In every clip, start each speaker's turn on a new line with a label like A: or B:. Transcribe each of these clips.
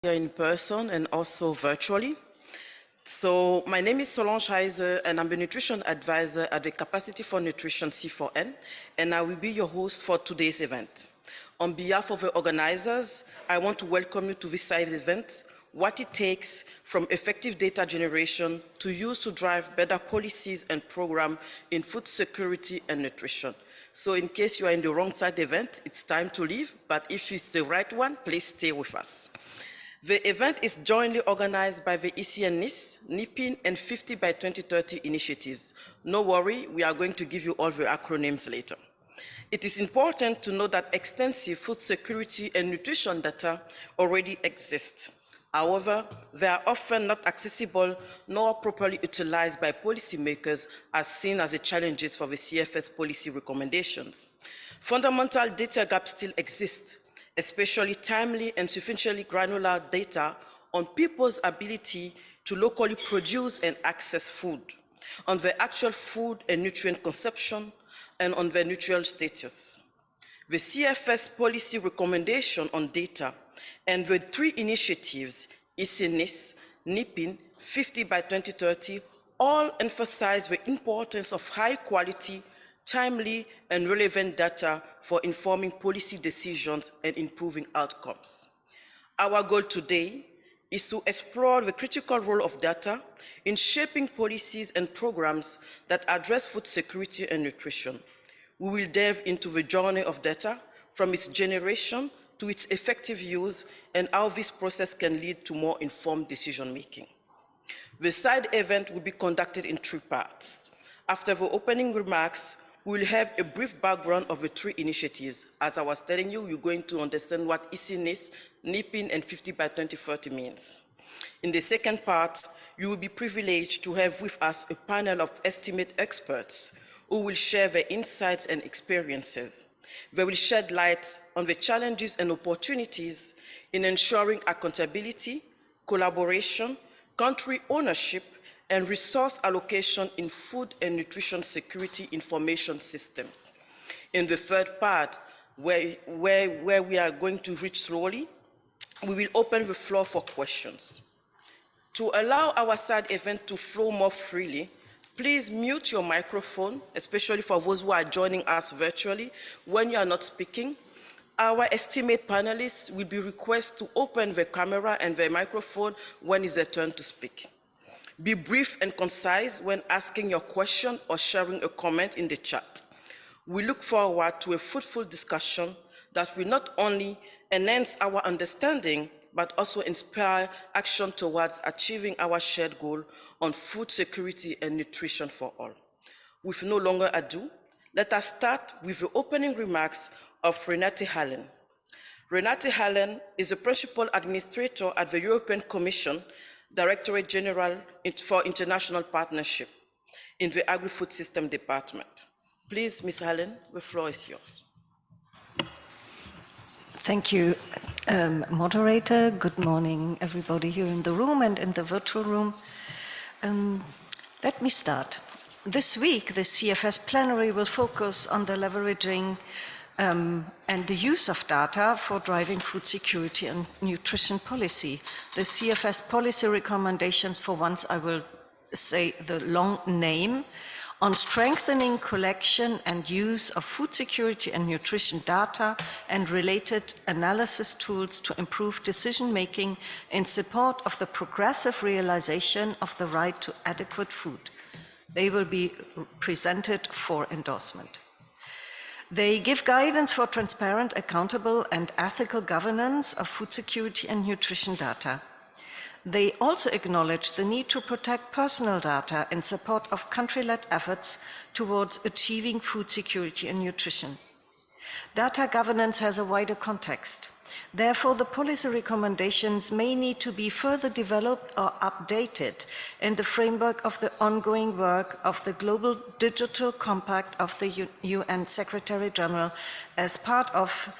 A: here in person and also virtually. So my name is Solange Heiser and I'm a nutrition advisor at the Capacity for Nutrition C4N, and I will be your host for today's event. On behalf of the organizers, I want to welcome you to this side event, what it takes from effective data generation to use to drive better policies and programs in food security and nutrition. So in case you are in the wrong side event, it's time to leave, but if it's the right one, please stay with us. The event is jointly organized by the EC-NIS, NIPN, and 50 by 2030 initiatives. No worry, we are going to give you all the acronyms later. It is important to know that extensive food security and nutrition data already exist. However, they are often not accessible nor properly utilized by policymakers as seen as the challenges for the CFS policy recommendations. Fundamental data gaps still exist, especially timely and sufficiently granular data on people's ability to locally produce and access food, on their actual food and nutrient consumption, and on their nutritional status. The CFS policy recommendation on data and the three initiatives, EC-NIS, NIPN, 50 by 2030, all emphasize the importance of high quality, timely and relevant data for informing policy decisions and improving outcomes. Our goal today is to explore the critical role of data in shaping policies and programs that address food security and nutrition. We will delve into the journey of data from its generation to its effective use and how this process can lead to more informed decision-making. The side event will be conducted in three parts. After the opening remarks, we will have a brief background of the three initiatives. As I was telling you, you're going to understand what EC-NIS, NIPN, and 50 by 2030 means. In the second part, you will be privileged to have with us a panel of estimate experts who will share their insights and experiences. They will shed light on the challenges and opportunities in ensuring accountability, collaboration, country ownership, and resource allocation in food and nutrition security information systems. In the third part, where we are going to reach slowly, we will open the floor for questions. To allow our side event to flow more freely, please mute your microphone, especially for those who are joining us virtually, when you are not speaking. Our estimate panelists will be requested to open the camera and the microphone when it's their turn to speak. Be brief and concise when asking your question or sharing a comment in the chat. We look forward to a fruitful discussion that will not only enhance our understanding, but also inspire action towards achieving our shared goal on food security and nutrition for all. With no longer ado, let us start with the opening remarks of Renate Hallen. Renate Hallen is a principal administrator at the European Commission, Directorate General for International Partnership in the Agri-Food System Department. Please, Ms. Hallen, the floor is yours.
B: Thank you, moderator. Good morning, everybody here in the room and in the virtual room. Let me start. This week, the CFS plenary will focus on the leveraging and the use of data for driving food security and nutrition policy. The CFS policy recommendations, for once I will say the long name, on strengthening collection and use of food security and nutrition data and related analysis tools to improve decision-making in support of the progressive realization of the right to adequate food. They will be presented for endorsement. They give guidance for transparent, accountable, and ethical governance of food security and nutrition data. They also acknowledge the need to protect personal data in support of country-led efforts towards achieving food security and nutrition. Data governance has a wider context. Therefore, the policy recommendations may need to be further developed or updated in the framework of the ongoing work of the Global Digital Compact of the UN Secretary General as part of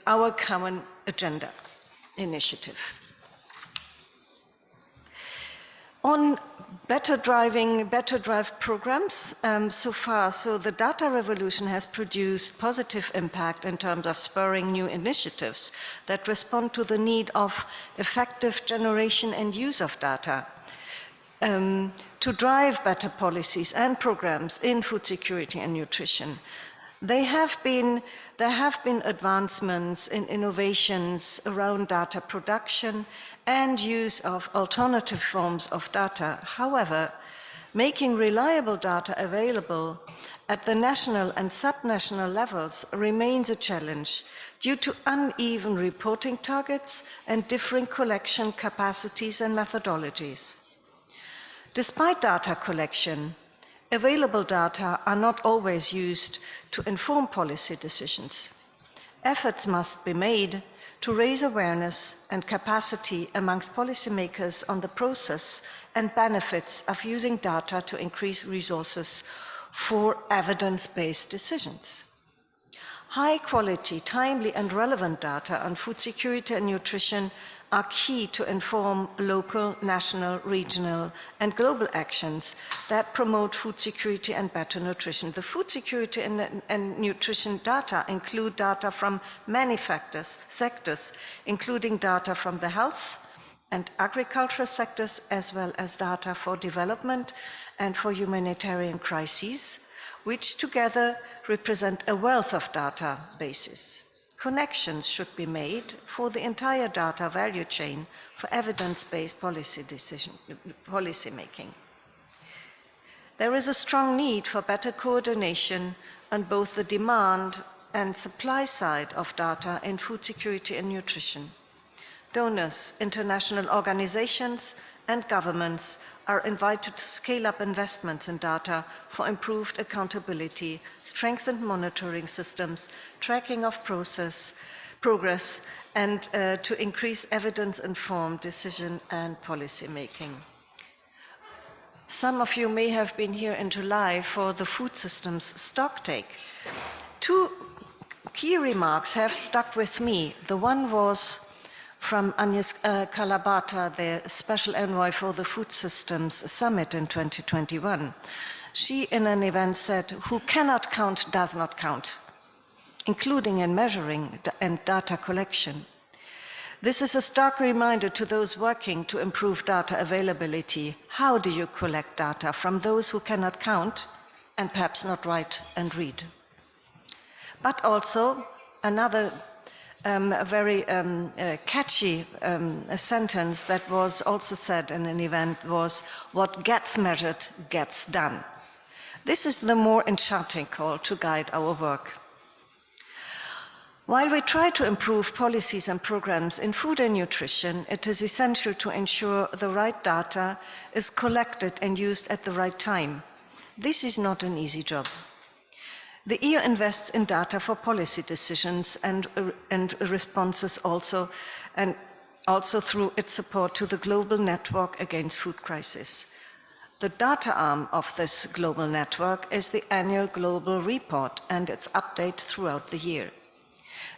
B: our Common Agenda initiative. On better drive programs so far, so the data revolution has produced positive impact in terms of spurring new initiatives that respond to the need of effective generation and use of data to drive better policies and programs in food security and nutrition. There have been advancements in innovations around data production and use of alternative forms of data. However, making reliable data available at the national and subnational levels remains a challenge due to uneven reporting targets and differing collection capacities and methodologies. Despite data collection, available data are not always used to inform policy decisions. Efforts must be made to raise awareness and capacity amongst policymakers on the process and benefits of using data to increase resources for evidence-based decisions. High quality, timely and relevant data on food security and nutrition are key to inform local, national, regional and global actions that promote food security and better nutrition. The food security and nutrition data include data from many sectors, including data from the health and agricultural sectors, as well as data for development and for humanitarian crises, which together represent a wealth of databases. Connections should be made for the entire data value chain for evidence-based policy making. There is a strong need for better coordination on both the demand and supply side of data in food security and nutrition. Donors, international organizations, and governments are invited to scale up investments in data for improved accountability, strengthened monitoring systems, tracking of progress, and to increase evidence-informed decision and policy making. Some of you may have been here in July for the food systems stocktake. Two key remarks have stuck with me. The one was from Agnes Kalabata, the Special Envoy for the Food Systems Summit in 2021. She, in an event, said, "Who cannot count does not count," including in measuring and data collection. This is a stark reminder to those working to improve data availability. How do you collect data from those who cannot count and perhaps not write and read? But also, another very catchy sentence that was also said in an event was, "What gets measured gets done." This is the more enchanting call to guide our work. While we try to improve policies and programs in food and nutrition, it is essential to ensure the right data is collected and used at the right time. This is not an easy job. The EU invests in data for policy decisions and responses also through its support to the global network against food crisis. The data arm of this global network is the annual global report and its update throughout the year.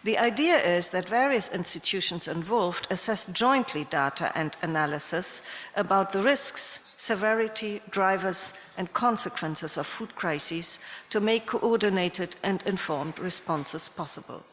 B: The idea is that various institutions involved assess jointly data and analysis about the risks, severity, drivers, and consequences of food crises to make coordinated and informed responses possible.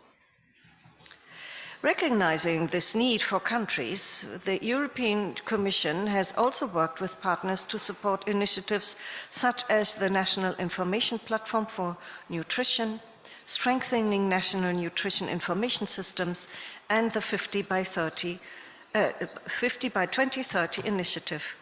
B: Recognizing this need for countries, the European Commission has also worked with partners to support initiatives such as the National Information Platform for Nutrition, strengthening national nutrition information systems, and the 50 by 2030 initiative.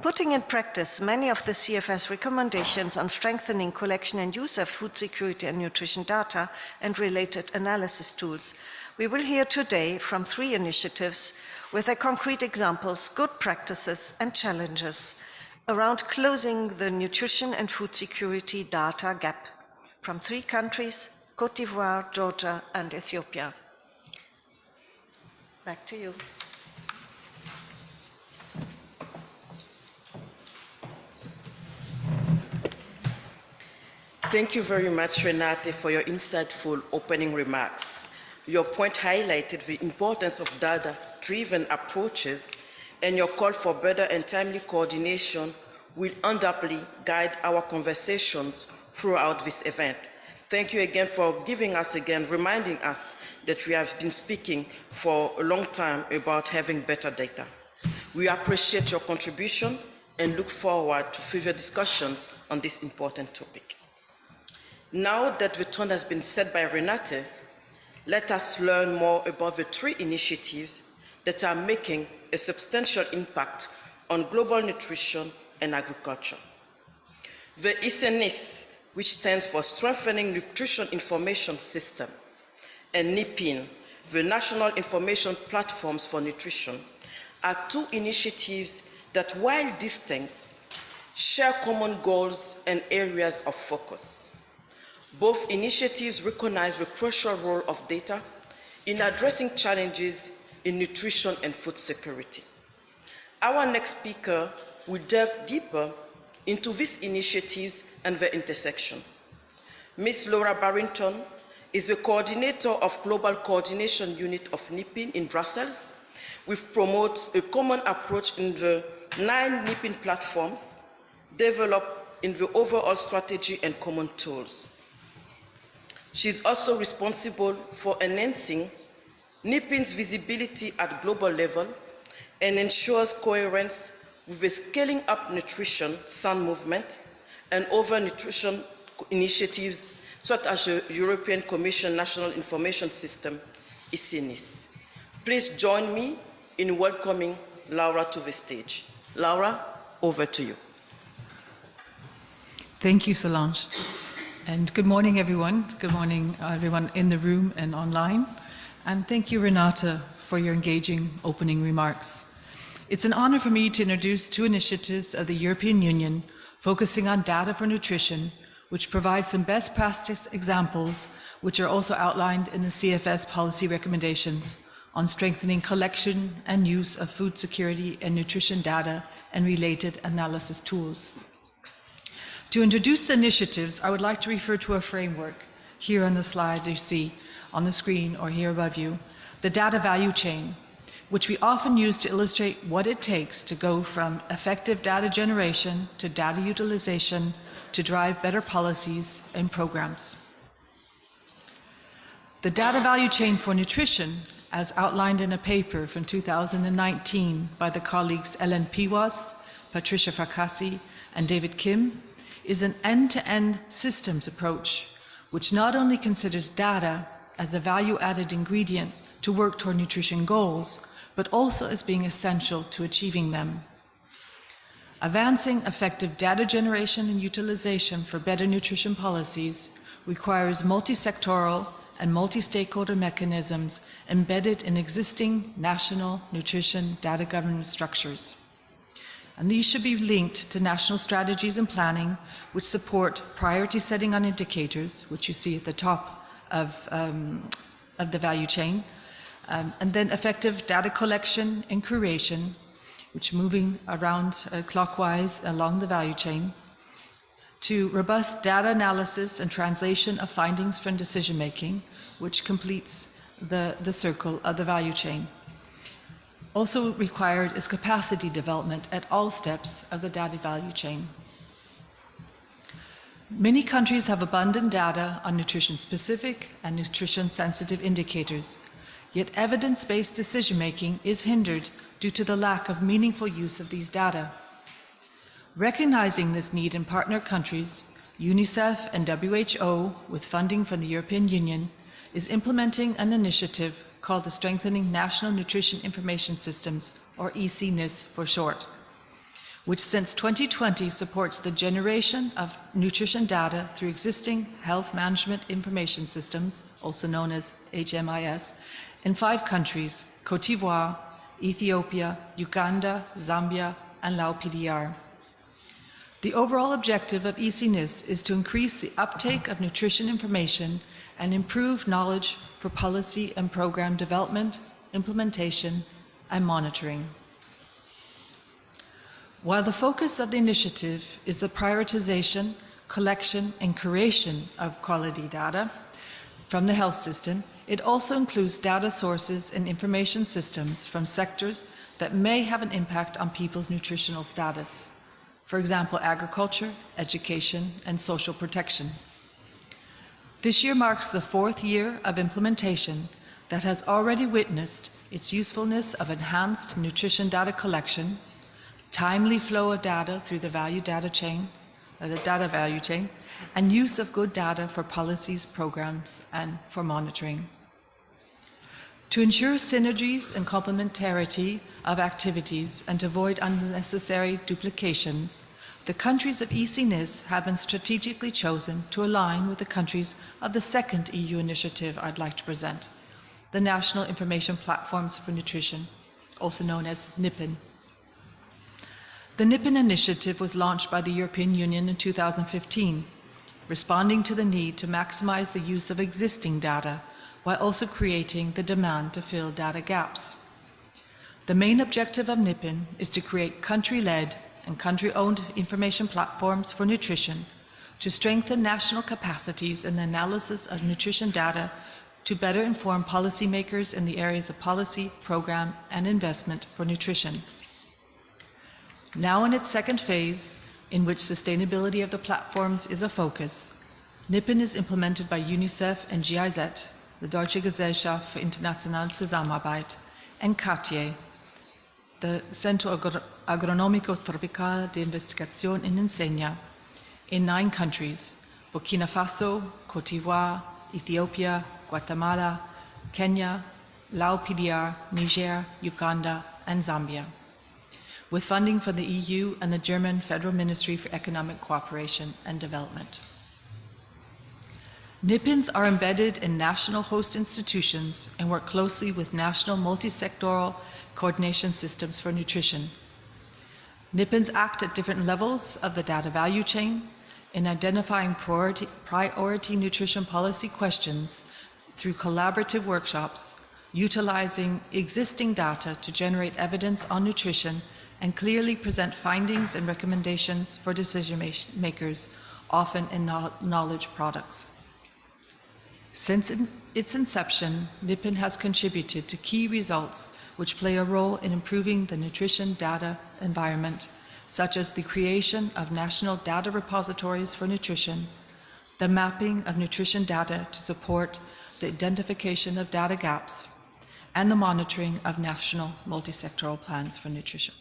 B: Putting in practice many of the CFS recommendations on strengthening collection and use of food security and nutrition data and related analysis tools, we will hear today from 3 initiatives with their concrete examples, good practices, and challenges around closing the nutrition and food security data gap from 3 countries, Côte d'Ivoire, Georgia, and Ethiopia. Back to you.
A: Thank you very much, Renate, for your insightful opening remarks. Your point highlighted the importance of data-driven approaches and your call for better and timely coordination will undoubtedly guide our conversations throughout this event. Thank you again for reminding us that we have been speaking for a long time about having better data. We appreciate your contribution and look forward to further discussions on this important topic. Now that the tone has been set by Renate, let us learn more about the 3 initiatives that are making a substantial impact on global nutrition and agriculture. The EC-NIS, which stands for Strengthening Nutrition Information System, and NIPN, the National Information Platforms for Nutrition, are 2 initiatives that, while distinct, share common goals and areas of focus. Both initiatives recognize the crucial role of data in addressing challenges in nutrition and food security. Our next speaker will delve deeper into these initiatives and their intersection. Ms. Laura Barrington is the coordinator of Global Coordination Unit of NIPN in Brussels, which promotes a common approach in the 9 NIPN platforms developed in the overall strategy and common tools. She is also responsible for enhancing NIPN's visibility at global level and ensures coherence with the Scaling Up Nutrition Sun movement and other nutrition initiatives such as the European Commission National Information System, EC-NIS. Please join me in welcoming Laura to the stage. Laura, over to you.
C: Thank you, Solange. And good morning, everyone. Good morning, everyone in the room and online. And thank you, Renata, for your engaging opening remarks. It's an honor for me to introduce 2 initiatives of the European Union focusing on data for nutrition, which provide some best practice examples, which are also outlined in the CFS policy recommendations on strengthening collection and use of food security and nutrition data and related analysis tools. To introduce the initiatives, I would like to refer to a framework here on the slide you see on the screen or here above you, the data value chain, which we often use to illustrate what it takes to go from effective data generation to data utilization to drive better policies and programs. The data value chain for nutrition, as outlined in a paper from 2019 by the colleagues Ellen Piwas, Patricia Fracassi, and David Kim, is an end-to-end systems approach, which not only considers data as a value-added ingredient to work toward nutrition goals, but also as being essential to achieving them. Advancing effective data generation and utilization for better nutrition policies requires multisectoral and multi-stakeholder mechanisms embedded in existing national nutrition data governance structures. And these should be linked to national strategies and planning, which support priority setting on indicators, which you see at the top of the value chain, and then effective data collection and curation, which moving around clockwise along the value chain, to robust data analysis and translation of findings from decision-making, which completes the circle of the value chain. Also required is capacity development at all steps of the data value chain. Many countries have abundant data on nutrition-specific and nutrition-sensitive indicators, yet evidence-based decision-making is hindered due to the lack of meaningful use of these data. Recognizing this need in partner countries, UNICEF and WHO, with funding from the European Union, is implementing an initiative called the Strengthening National Nutrition Information Systems, or EC-NIS for short, which since 2020 supports the generation of nutrition data through existing health management information systems, also known as HMIS, in 5 countries: Côte d'Ivoire, Ethiopia, Uganda, Zambia, and Lao PDR. The overall objective of EC-NIS is to increase the uptake of nutrition information and improve knowledge for policy and program development, implementation, and monitoring. While the focus of the initiative is the prioritization, collection, and curation of quality data from the health system, It also includes data sources and information systems from sectors that may have an impact on people's nutritional status. For example, agriculture, education, and social protection. This year marks the 4th year of implementation that has already witnessed its usefulness of enhanced nutrition data collection, timely flow of data through the data value chain, and use of good data for policies, programs, and for monitoring. To ensure synergies and complementarity of activities and to avoid unnecessary duplications, the countries of EC-NIS have been strategically chosen to align with the countries of the second EU initiative I'd like to present, the National Information Platforms for Nutrition, also known as NIPN. The NIPN initiative was launched by the European Union in 2015, responding to the need to maximize the use of existing data while also creating the demand to fill data gaps. The main objective of NIPN is to create country-led and country-owned information platforms for nutrition to strengthen national capacities in the analysis of nutrition data to better inform policymakers in the areas of policy, program, and investment for nutrition. Now in its second phase, in which sustainability of the platforms is a focus, NIPN is implemented by UNICEF and GIZ, the Deutsche Gesellschaft für internationale Zusammenarbeit, and CATIE, the Centro Agronomico Tropical de Investigación en Enseña, in 9 countries: Burkina Faso, Cote d'Ivoire, Ethiopia, Guatemala, Kenya, Laos PDR, Niger, Uganda, and Zambia, with funding from the EU and the German Federal Ministry for Economic Cooperation and Development. NIPNs are embedded in national host institutions and work closely with national multisectoral coordination systems for nutrition. NIPNs act at different levels of the data value chain in identifying priority nutrition policy questions through collaborative workshops, utilizing existing data to generate evidence on nutrition and clearly present findings and recommendations for decision makers, often in knowledge products. Since its inception, NIPN has contributed to key results which play a role in improving the nutrition data environment, such as the creation of national data repositories for nutrition, the mapping of nutrition data to support the identification of data gaps, and the monitoring of national multisectoral plans for nutrition.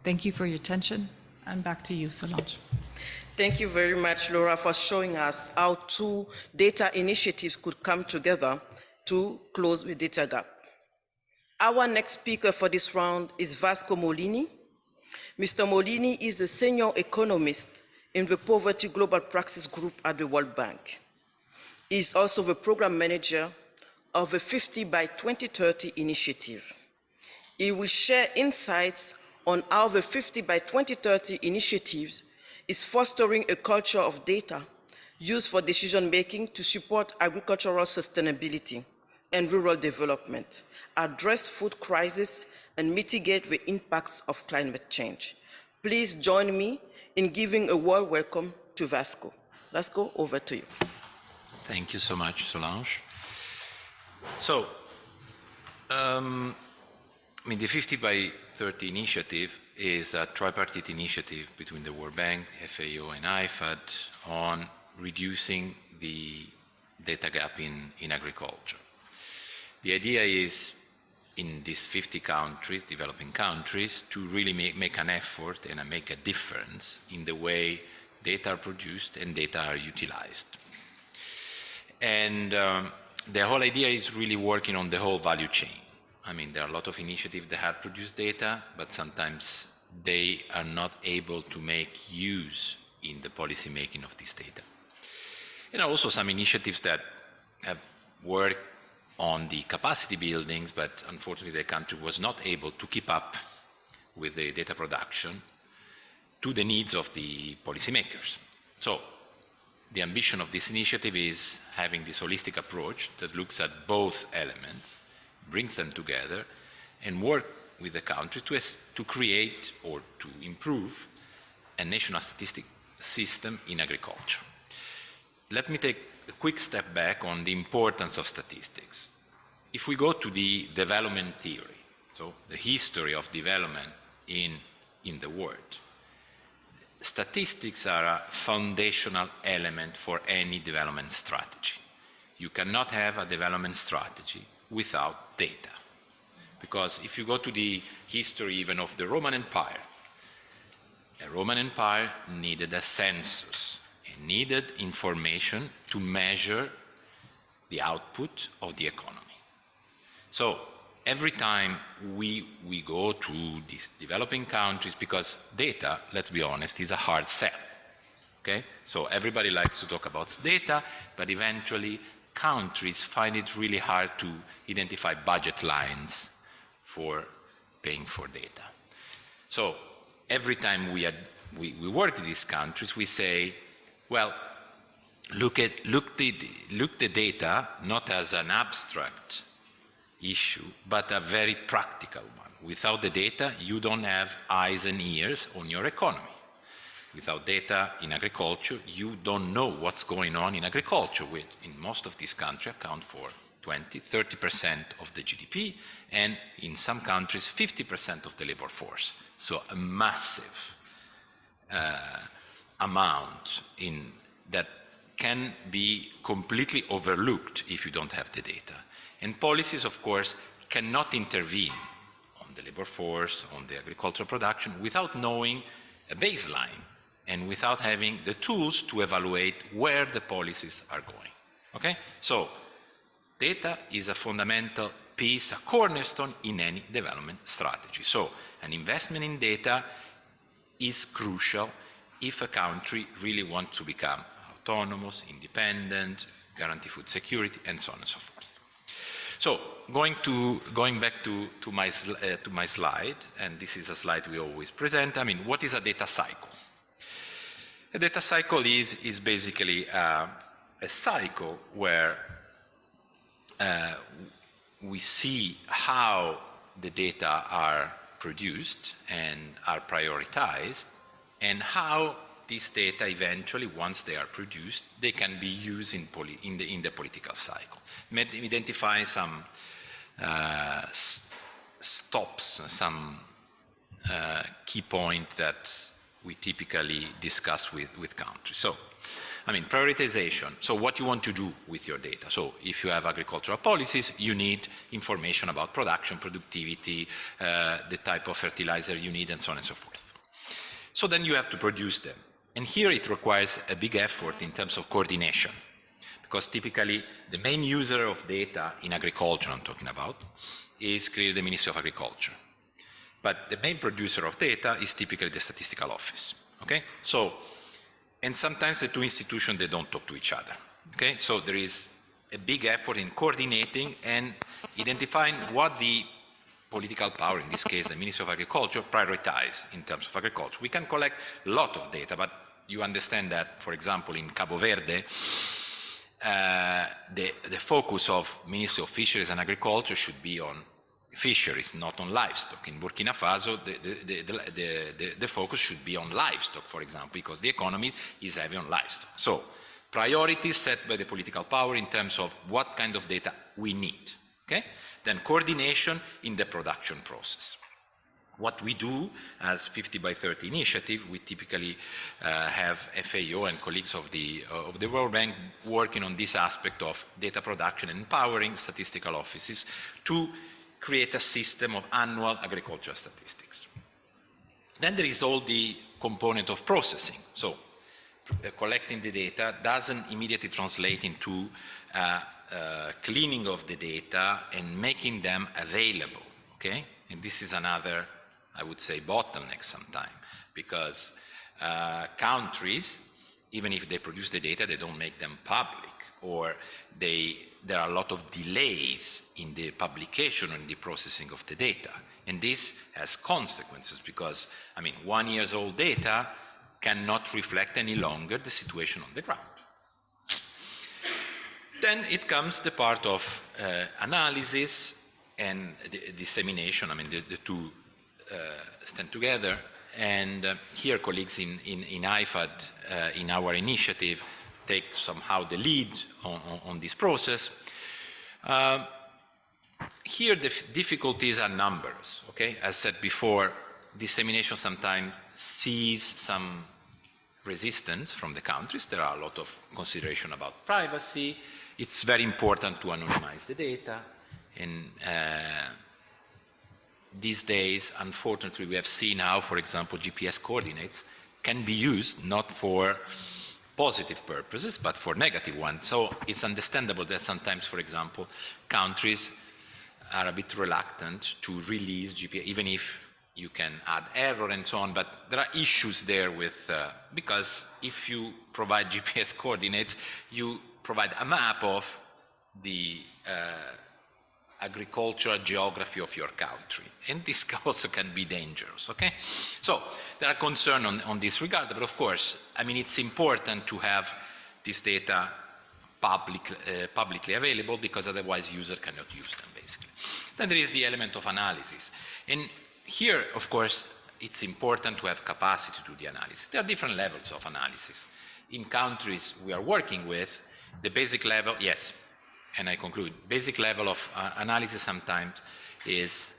C: Thank you for your attention, and back to you, Solange.
A: Thank you very much, Laura, for showing us how 2 data initiatives could come together to close the data gap. Our next speaker for this round is Vasco Molini. Mr. Molini is a senior economist in the Poverty Global Practice Group at the World Bank. He is also the program manager of the 50 by 2030 initiative. He will share insights on how the 50 by 2030 initiatives is fostering a culture of data used for decision-making to support agricultural sustainability and rural development, address food crisis, and mitigate the impacts of climate change. Please join me in giving a warm welcome to Vasco. Vasco, over to you.
D: Thank you so much, Solange. So, the 50 by 30 initiative is a tripartite initiative between the World Bank, FAO, and IFAD on reducing the data gap in agriculture. The idea is, in these 50 countries, developing countries, to really make an effort and make a difference in the way data are produced and data are utilized. And the whole idea is really working on the whole value chain. There are a lot of initiatives that have produced data, but sometimes they are not able to make use in the policy making of this data. And also some initiatives that have worked on the capacity buildings, but unfortunately the country was not able to keep up with the data production to the needs of the policymakers. So the ambition of this initiative is having this holistic approach that looks at both elements, brings them together, and work with the country to create or to improve a national statistic system in agriculture. Let me take a quick step back on the importance of statistics. If we go to the development theory, so the history of development in the world, statistics are a foundational element for any development strategy. You cannot have a development strategy without data. Because if you go to the history even of the Roman Empire, the Roman Empire needed a census. It needed information to measure the output of the economy. So every time we go to these developing countries, because data, let's be honest, is a hard sell. Okay? So everybody likes to talk about data, but eventually countries find it really hard to identify budget lines for paying for data. So every time we work in these countries, we say, well, look the data not as an abstract issue, but a very practical one. Without the data, you don't have eyes and ears on your economy. Without data in agriculture, you don't know what's going on in agriculture, which in most of these countries account for 20–30% of the GDP, and in some countries 50% of the labor force. So a massive amount that can be completely overlooked if you don't have the data. And policies, of course, cannot intervene on the labor force, on the agricultural production, without knowing a baseline and without having the tools to evaluate where the policies are going. Okay? So data is a fundamental piece, a cornerstone in any development strategy. So an investment in data is crucial if a country really wants to become autonomous, independent, guarantee food security, and so on and so forth. So going back to my slide, and this is a slide we always present. I mean, what is a data cycle? A data cycle is basically a cycle where we see how the data are produced and are prioritized, and how these data eventually, once they are produced, they can be used in the political cycle. Identify some stops, some key points that we typically discuss with countries. So, I mean, prioritization. So what you want to do with your data. So if you have agricultural policies, you need information about production, productivity, the type of fertilizer you need, and so on and so forth. So then you have to produce them. And here it requires a big effort in terms of coordination, because typically the main user of data in agriculture, I'm talking about, is clearly the Ministry of Agriculture. But the main producer of data is typically the statistical office, okay? So, and sometimes the two institutions, they don't talk to each other, okay? So there is a big effort in coordinating and identifying what the political power, in this case the Ministry of Agriculture, prioritize in terms of agriculture. We can collect a lot of data, but you understand that, for example, in Cabo Verde, the focus of Ministry of Fisheries and Agriculture should be on fisheries, not on livestock. In Burkina Faso, the focus should be on livestock, for example, because the economy is heavy on livestock. So, priorities set by the political power in terms of what kind of data we need, okay? Then coordination in the production process. What we do as 50 by 30 initiative, we typically have FAO and colleagues of the World Bank working on this aspect of data production and empowering statistical offices to create a system of annual agricultural statistics. Then there is all the component of processing. So collecting the data doesn't immediately translate into cleaning of the data and making them available, okay? And this is another, I would say, bottleneck sometime, because countries, even if they produce the data, they don't make them public, or there are a lot of delays in the publication and the processing of the data. And this has consequences because, I mean, 1 year's old data cannot reflect any longer the situation on the ground. Then it comes the part of analysis and dissemination. I mean, the two stand together. And here colleagues in IFAD, in our initiative, take somehow the lead on this process. Here the difficulties are numbers, okay? As said before, dissemination sometimes sees some resistance from the countries. There are a lot of consideration about privacy. It's very important to anonymize the data. And these days, unfortunately, we have seen how, for example, GPS coordinates can be used not for positive purposes, but for negative ones. So it's understandable that sometimes, for example, countries are a bit reluctant to release GPS, even if you can add error and so on, but there are issues there with, because if you provide GPS coordinates, you provide a map of the agricultural geography of your country, and this also can be dangerous, okay? So there are concerns on this regard, but of course, I mean, it's important to have this data publicly available, because otherwise users cannot use them, basically. Then there is the element of analysis. And here, of course, it's important to have capacity to do the analysis. There are different levels of analysis. In countries we are working with, the basic level, yes, and I conclude, basic level of analysis sometimes is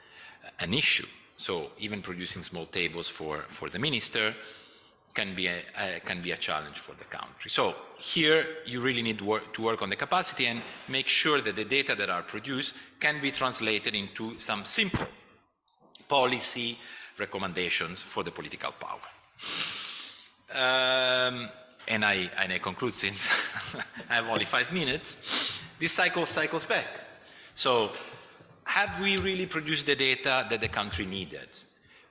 D: an issue. So even producing small tables for the minister can be a challenge for the country. So here you really need to work on the capacity and make sure that the data that are produced can be translated into some simple policy recommendations for the political power. And I conclude, since I have only 5 minutes, this cycle cycles back. So have we really produced the data that the country needed?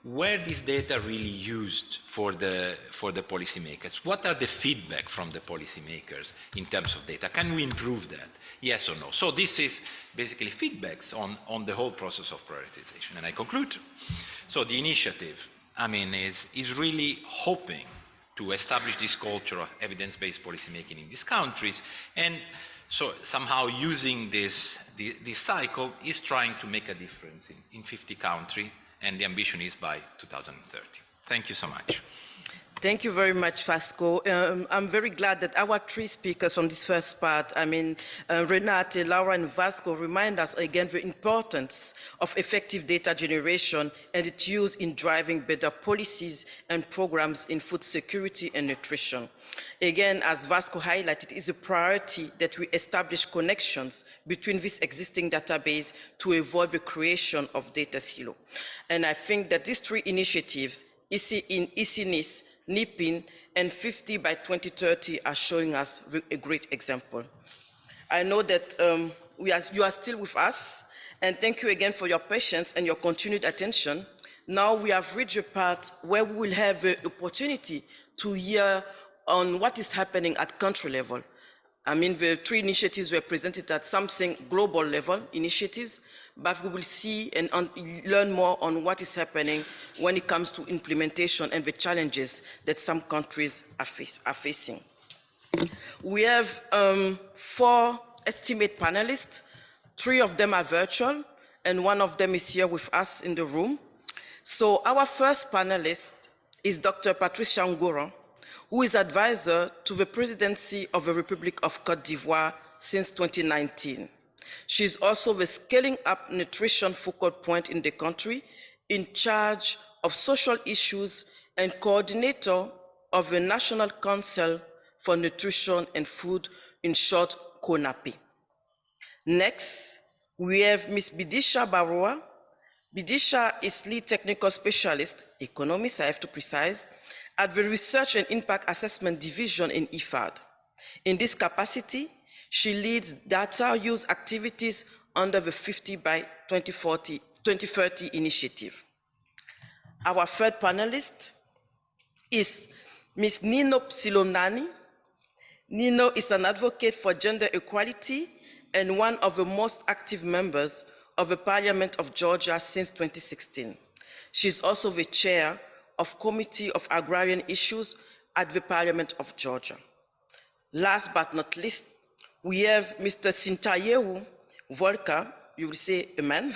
D: Were this data really used for the policymakers? What are the feedback from the policymakers in terms of data? Can we improve that? Yes or no? So this is basically feedbacks on the whole process of prioritization. And I conclude. So the initiative, I mean, is really hoping to establish this culture of evidence-based policymaking in these countries, and so somehow using this cycle is trying to make a difference in 50 countries, and the ambition is by 2030. Thank you so much.
A: Thank you very much, Fasco. I'm very glad that our 3 speakers from this first part, I mean, Renate, Laura, and Vasco, remind us again the importance of effective data generation and its use in driving better policies and programs in food security and nutrition. Again, as Vasco highlighted, it is a priority that we establish connections between this existing database to avoid the creation of data silo. And I think that these 3 initiatives, EC-NIS, NIPN, and 50 by 2030 are showing us a great example. I know that you are still with us, and thank you again for your patience and your continued attention. Now we have reached a part where we will have the opportunity to hear on what is happening at country level. I mean, the 3 initiatives were presented at something global level initiatives, but we will see and learn more on what is happening when it comes to implementation and the challenges that some countries are facing. We have 4 estimate panelists. 3 of them are virtual, and 1 of them is here with us in the room. So our first panelist is Dr. Patricia Ngouran, who is advisor to the presidency of the Republic of Côte d'Ivoire since 2019. She is also the Scaling Up Nutrition focal point in the country, in charge of social issues and coordinator of the National Council for Nutrition and Food, in short, CONAPI. Next, we have Ms. Bidisha Baroa. Bidisha is lead technical specialist, economist, I have to precise, at the Research and Impact Assessment Division in IFAD. In this capacity, she leads data use activities under the 50 by 2030 initiative. Our third panelist is Ms. Nino Psilomnani. Nino is an advocate for gender equality and one of the most active members of the Parliament of Georgia since 2016. She's also the chair of Committee of Agrarian Issues at the Parliament of Georgia. Last but not least, we have Mr. Sintayewu Volka, you will say a man,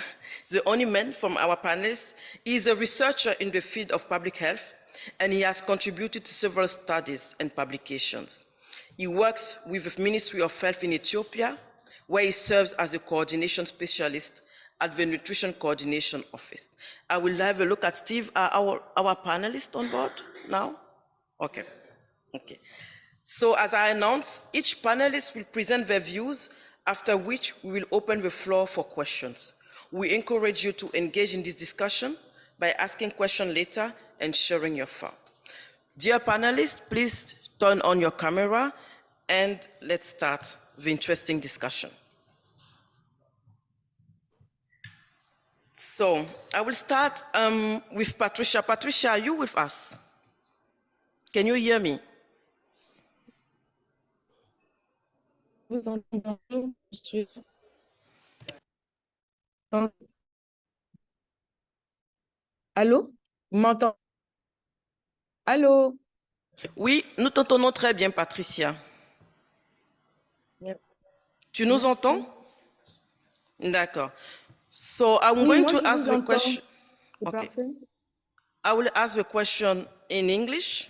A: the only man from our panelists. He is a researcher in the field of public health, and he has contributed to several studies and publications. He works with the Ministry of Health in Ethiopia, where he serves as a coordination specialist at the Nutrition Coordination Office. I will have a look at Steve, our panelist on board now. Okay. So as I announced, each panelist will present their views, after which we will open the floor for questions. We encourage you to engage in this discussion by asking questions later and sharing your thoughts. Dear panelists, please turn on your camera and let's start the interesting discussion. So I will start with Patricia. Patricia, are you with us? Can you hear me?
E: Vous entendez? Allô? Vous m'entendez? Allô?
A: Oui, nous t'entendons très bien, Patricia.
E: Yep.
A: Tu nous entends? D'accord. So I'm going to ask the question. Okay. I will ask the question in English.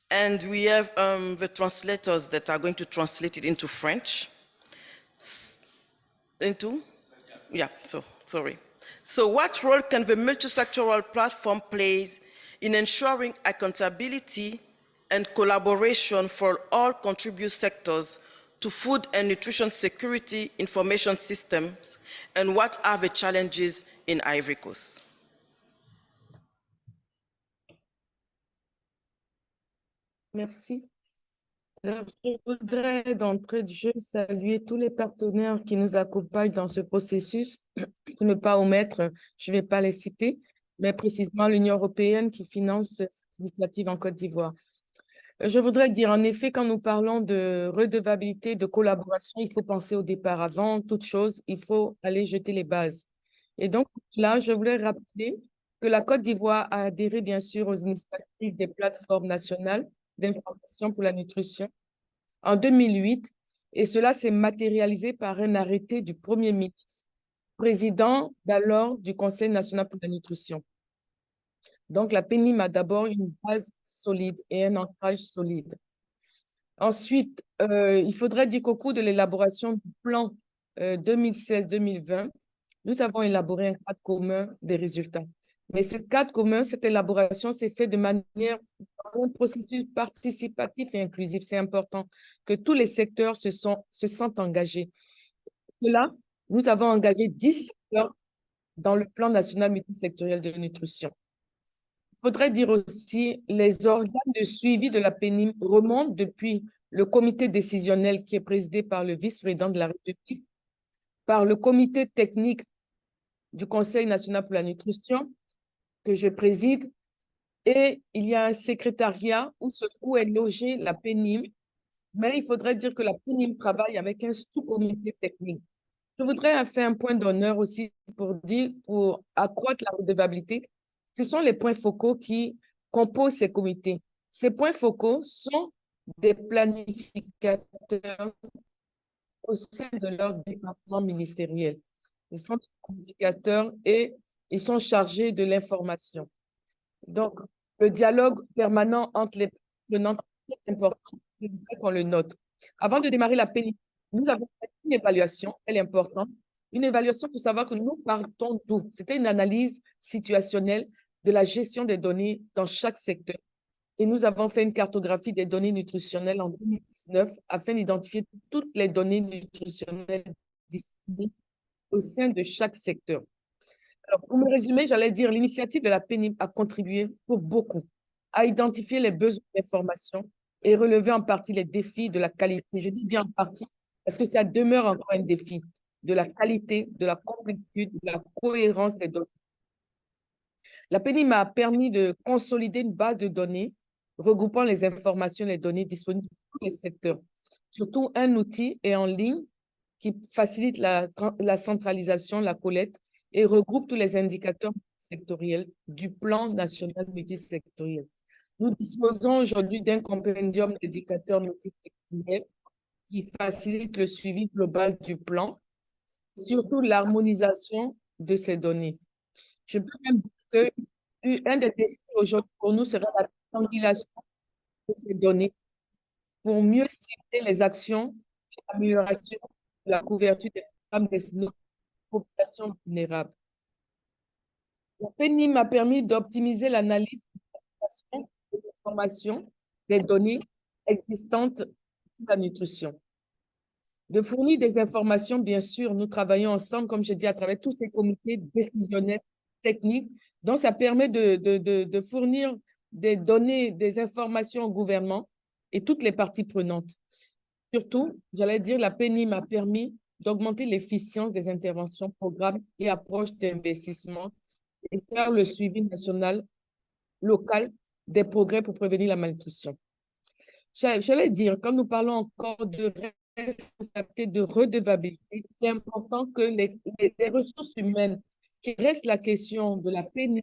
A: And we have the translators that are going to translate it into French. Sorry. So what role can the multisectoral platform play in ensuring accountability and collaboration for all contribute sectors to food and nutrition security information systems, and what are the challenges in Ivory Coast?
E: Merci. Alors, je voudrais d'entrée de jeu saluer tous les partenaires qui nous accompagnent dans ce processus. Pour ne pas omettre, je ne vais pas les citer, mais précisément l'Union européenne qui finance cette initiative en Côte d'Ivoire. Je voudrais dire, en effet, quand nous parlons de redevabilité, de collaboration, il faut penser au départ. Avant toute chose, il faut aller jeter les bases. Et donc, là, je voulais rappeler que la Côte d'Ivoire a adhéré, bien sûr, aux initiatives des plateformes nationales d'information pour la nutrition en 2008, et cela s'est matérialisé par un arrêté du Premier ministre, président d'alors du Conseil national pour la nutrition. Donc, la PNIM a d'abord une base solide et un ancrage solide. Ensuite, il faudrait dire qu'au cours de l'élaboration du plan 2016-2020, nous avons élaboré un cadre commun des résultats. Mais ce cadre commun, cette élaboration s'est faite de manière, un processus participatif et inclusif. C'est important que tous les secteurs se sentent engagés. Et là, nous avons engagé 10 secteurs dans le plan national multisectoriel de nutrition. Il faudrait dire aussi les organes de suivi de la PNIM remontent depuis le comité décisionnel qui est présidé par le vice-président de la République, par le comité technique du Conseil national pour la nutrition que je préside, et il y a un secrétariat où est logée la PNIM, mais il faudrait dire que la PNIM travaille avec un sous-comité technique. Je voudrais faire un point d'honneur aussi pour accroître la redevabilité. Ce sont les points focaux qui composent ces comités. Ces points focaux sont des planificateurs au sein de leur département ministériel. Ils sont des planificateurs et ils sont chargés de l'information. Donc, le dialogue permanent entre les partenaires est important. Je voudrais qu'on le note. Avant de démarrer la PNIM, nous avons fait une évaluation, elle est importante, une évaluation pour savoir que nous partons d'où. C'était une analyse situationnelle de la gestion des données dans chaque secteur. Et nous avons fait une cartographie des données nutritionnelles en 2019 afin d'identifier toutes les données nutritionnelles disponibles au sein de chaque secteur. Alors, pour me résumer, j'allais dire l'initiative de la PNIM a contribué pour beaucoup à identifier les besoins d'information et relever en partie les défis de la qualité. Je dis bien en partie parce que ça demeure encore un défi de la qualité, de la complétude, de la cohérence des données. La PNIM a permis de consolider une base de données regroupant les informations et les données disponibles dans tous les secteurs. Surtout, un outil est en ligne qui facilite la centralisation, la collecte et regroupe tous les indicateurs sectoriels du plan national multisectoriel. Nous disposons aujourd'hui d'un compendium d'indicateurs multisectoriels qui facilite le suivi global du plan, surtout l'harmonisation de ces données. Je peux même dire qu'un des défis aujourd'hui pour nous sera la triangulation de ces données pour mieux cibler les actions d'amélioration de la couverture des programmes destinés aux populations vulnérables. La PNIM a permis d'optimiser l'analyse des informations, des données existantes de la nutrition. De fournir des informations, bien sûr, nous travaillons ensemble, comme je dis, à travers tous ces comités décisionnels techniques. Donc, ça permet de fournir des données, des informations au gouvernement et toutes les parties prenantes. Surtout, j'allais dire, la PNIM a permis d'augmenter l'efficience des interventions, programmes et approches d'investissement et faire le suivi national, local des progrès pour prévenir la malnutrition. J'allais dire, quand nous parlons encore de responsabilité, de redevabilité, c'est important que les ressources humaines, qui reste la question de la PNIM,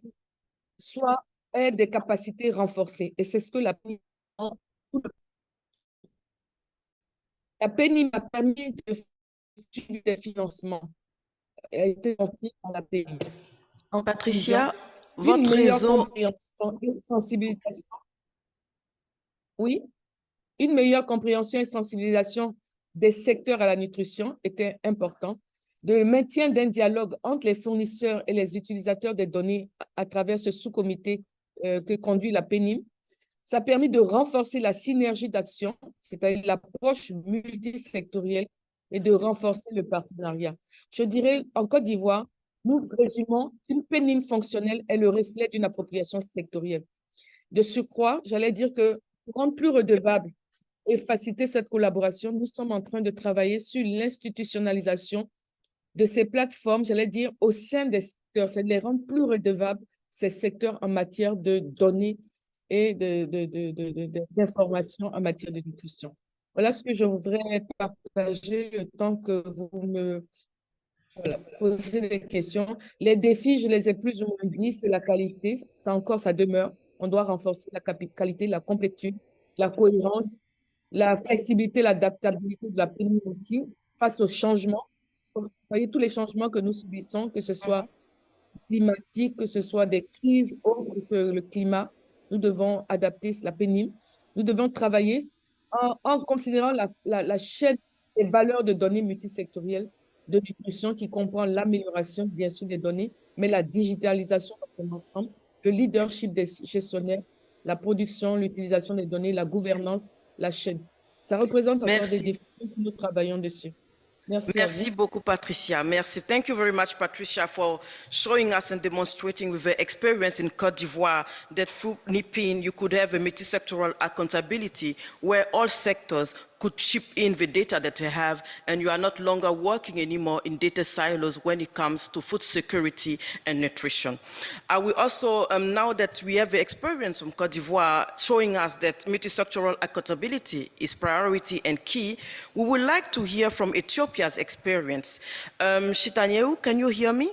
E: aient des capacités renforcées. Et c'est ce que la PNIM a permis de suivre des financements. Elle a été offerte par la PNIM.
A: Patricia,
E: une
A: votre
E: meilleure
A: réseau...
E: compréhension et sensibilisation. Oui, une meilleure compréhension et sensibilisation des secteurs à la nutrition était important. De maintien d'un dialogue entre les fournisseurs et les utilisateurs des données à travers ce sous-comité que conduit la PNIM. Ça a permis de renforcer la synergie d'action, c'est-à-dire l'approche multisectorielle et de renforcer le partenariat. Je dirais, en Côte d'Ivoire, nous résumons qu'une PNIM fonctionnelle est le reflet d'une appropriation sectorielle. De surcroît, j'allais dire que pour rendre plus redevable et faciliter cette collaboration, nous sommes en train de travailler sur l'institutionnalisation de ces plateformes, j'allais dire, au sein des secteurs, c'est de les rendre plus redevables, ces secteurs en matière de données et d'informations en matière de nutrition. Voilà ce que je voudrais partager le temps que vous me posez des questions. Les défis, je les ai plus ou moins dit, c'est la qualité, ça encore, ça demeure. On doit renforcer la qualité, la complétude, la cohérence, la flexibilité, l'adaptabilité de la PNIM aussi face aux changements. Vous voyez, tous les changements que nous subissons, que ce soit climatique, que ce soit des crises autres que le climat, nous devons adapter la PNIM. Nous devons travailler en considérant la chaîne des valeurs de données multisectorielles de nutrition qui comprend l'amélioration, bien sûr, des données, mais la digitalisation dans son ensemble, le leadership des gestionnaires, la production, l'utilisation des données, la gouvernance, la chaîne. Ça représente encore des défis que nous travaillons dessus.
A: Merci beaucoup, Patricia. Merci. Thank you very much, Patricia, for showing us and demonstrating with the experience in Côte d'Ivoire that through NIPN you could have a multisectoral accountability where all sectors could chip in the data that we have, and you are not longer working anymore in data silos when it comes to food security and nutrition. We also, now that we have the experience from Côte d'Ivoire showing us that multisectoral accountability is priority and key, we would like to hear from Ethiopia's experience. Shitanyeu, can you hear me?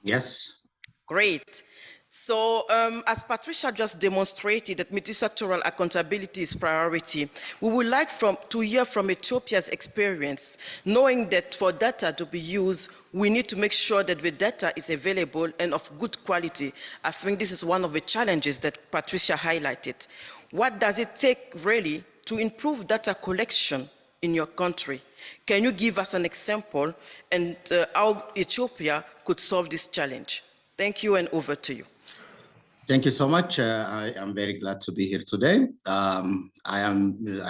F: Yes.
A: Great. So as Patricia just demonstrated that multisectoral accountability is priority, we would like to hear from Ethiopia's experience, knowing that for data to be used, we need to make sure that the data is available and of good quality. I think this is one of the challenges that Patricia highlighted. What does it take really to improve data collection in your country? Can you give us an example and how Ethiopia could solve this challenge? Thank you, and over to you.
F: Thank you so much. I am very glad to be here today. I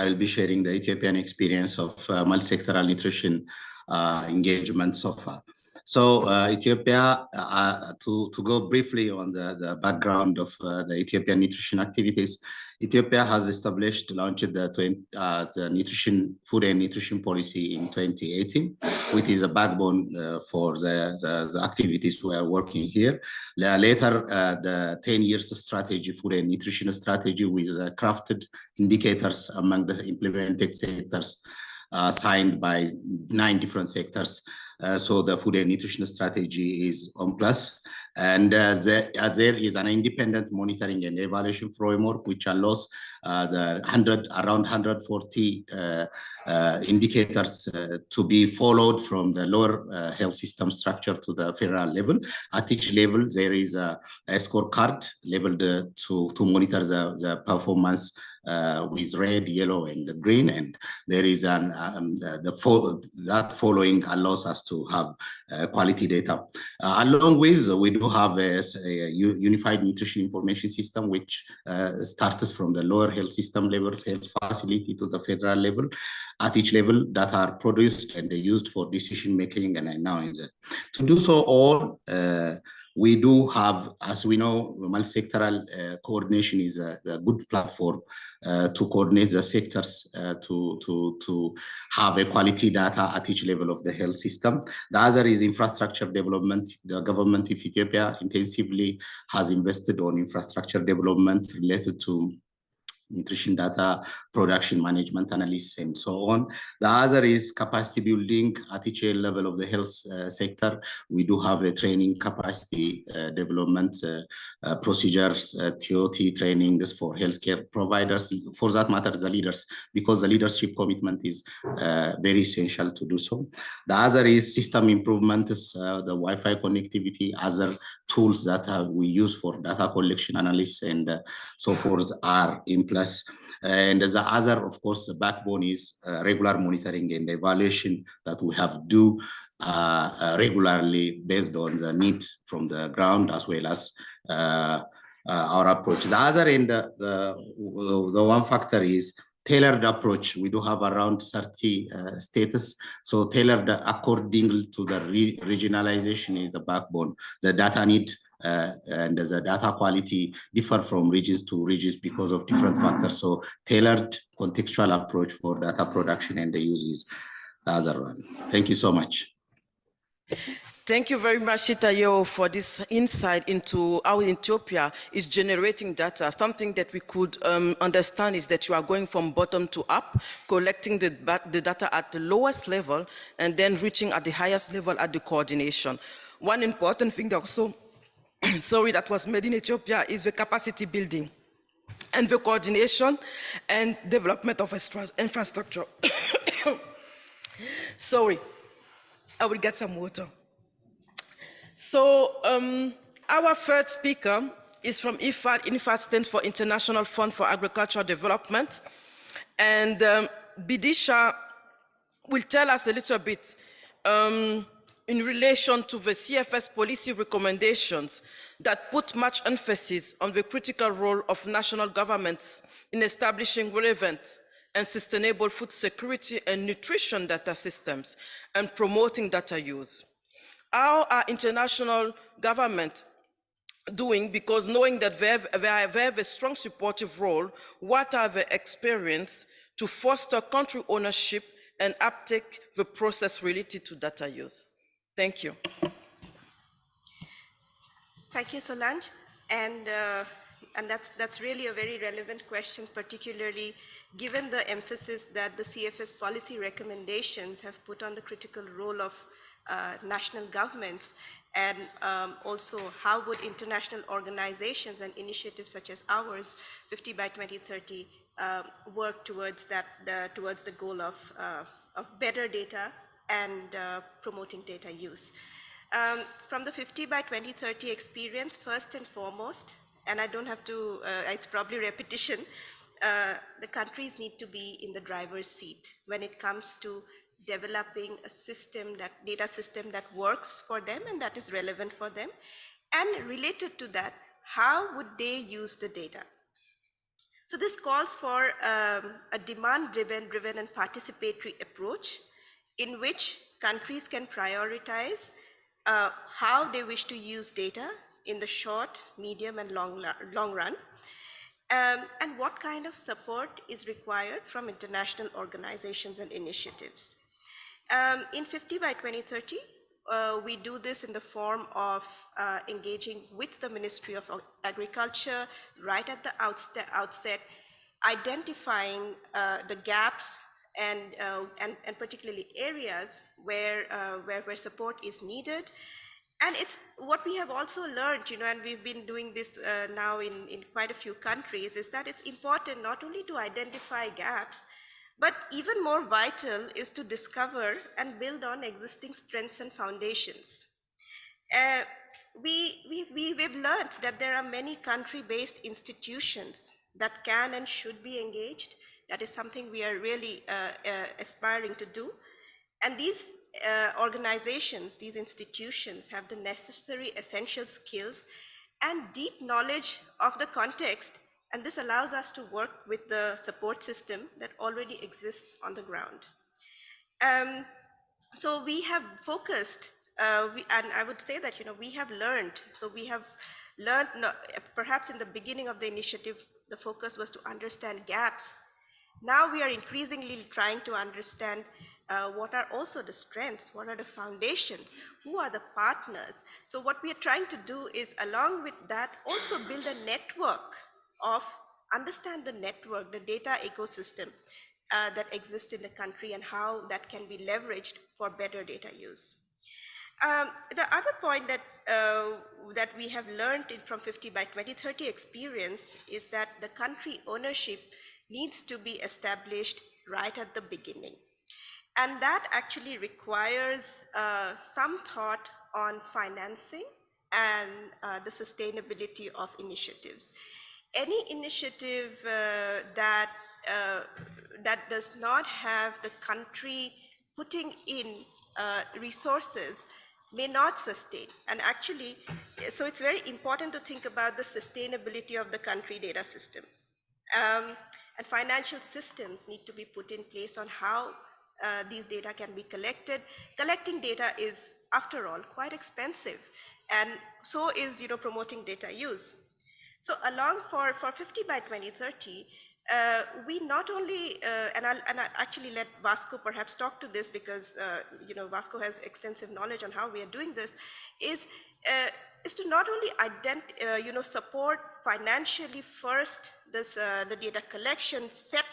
F: will be sharing the Ethiopian experience of multisectoral nutrition engagement so far. So Ethiopia, to go briefly on the background of the Ethiopian nutrition activities, Ethiopia has launched the food and nutrition policy in 2018, which is a backbone for the activities we are working here. Later, the 10 years strategy, food and nutrition strategy, with crafted indicators among the implemented sectors signed by 9 different sectors. So the food and nutrition strategy is on plus. And there is an independent monitoring and evaluation framework which allows around 140 indicators to be followed from the lower health system structure to the federal level. At each level, there is a scorecard labeled to monitor the performance with red, yellow, and green. And there is that following allows us to have quality data. Along with, we do have a unified nutrition information system, which starts from the lower health system level, health facility, to the federal level. At each level, data are produced and used for decision making and analysis. To do so all, we do have, as we know, multisectoral coordination is a good platform to coordinate the sectors to have a quality data at each level of the health system. The other is infrastructure development. The government of Ethiopia intensively has invested on infrastructure development related to nutrition data, production management analysis, and so on. The other is capacity building at each level of the health sector. We do have a training capacity development procedures, TOT trainings for healthcare providers, for that matter, the leaders, because the leadership commitment is very essential to do so. The other is system improvements, the Wi-Fi connectivity, other tools that we use for data collection, analysis, and so forth are in place. And the other, of course, the backbone is regular monitoring and evaluation that we have do regularly based on the need from the ground, as well as our approach. The other end, the one factor is tailored approach. We do have around 30 status. So tailored according to the regionalization is the backbone. The data need and the data quality differ from regions to regions because of different factors. So tailored contextual approach for data production and the use is the other one. Thank you so much.
A: Thank you very much, Shitayo, for this insight into how Ethiopia is generating data. Something that we could understand is that you are going from bottom to up, collecting the data at the lowest level, and then reaching at the highest level at the coordination. One important thing also, sorry, that was made in Ethiopia is the capacity building and the coordination and development of infrastructure. Sorry, I will get some water. So our third speaker is from IFAD. IFAD stands for International Fund for Agricultural Development. And Bidisha will tell us a little bit in relation to the CFS policy recommendations that put much emphasis on the critical role of national governments in establishing relevant and sustainable food security and nutrition data systems and promoting data use. How are international governments doing? Because knowing that they have a strong supportive role, what are the experience to foster country ownership and uptake the process related to data use? Thank you.
G: Thank you, Solange. And that's really a very relevant question, particularly given the emphasis that the CFS policy recommendations have put on the critical role of national governments, and also how would international organizations and initiatives such as ours, 50 by 2030, work towards that, towards the goal of better data and promoting data use. From the 50 by 2030 experience, first and foremost, and I don't have to, it's probably repetition, the countries need to be in the driver's seat when it comes to developing a system, data system that works for them and that is relevant for them. And related to that, how would they use the data? So this calls for a demand-driven and participatory approach in which countries can prioritize how they wish to use data in the short, medium, and long run, and what kind of support is required from international organizations and initiatives. In 50 by 2030, we do this in the form of engaging with the Ministry of Agriculture right at the outset, identifying the gaps and particularly areas where support is needed, And it's what we have also learned, and we've been doing this now in quite a few countries, is that it's important not only to identify gaps, but even more vital is to discover and build on existing strengths and foundations. We've learned that there are many country-based institutions that can and should be engaged. That is something we are really aspiring to do. And these organizations, these institutions have the necessary essential skills and deep knowledge of the context, and this allows us to work with the support system that already exists on the ground. So we have focused, and I would say that, we have learned. So we have learned, perhaps in the beginning of the initiative, the focus was to understand gaps. Now we are increasingly trying to understand what are also the strengths, what are the foundations, who are the partners. So what we are trying to do is, along with that, also build a network of, understand the network, the data ecosystem that exists in the country and how that can be leveraged for better data use. The other point that that we have learned from 50 by 2030 experience is that the country ownership needs to be established right at the beginning. And that actually requires some thought on financing and the sustainability of initiatives. Any initiative that does not have the country putting in resources may not sustain. And actually, so it's very important to think about the sustainability of the country data system. And financial systems need to be put in place on how these data can be collected. Collecting data is, after all, quite expensive, and so is promoting data use. So along for 50 by 2030, we not only, and I'll actually let Vasco perhaps talk to this, because Vasco has extensive knowledge on how we are doing this, is to not only support financially first this the data collection, set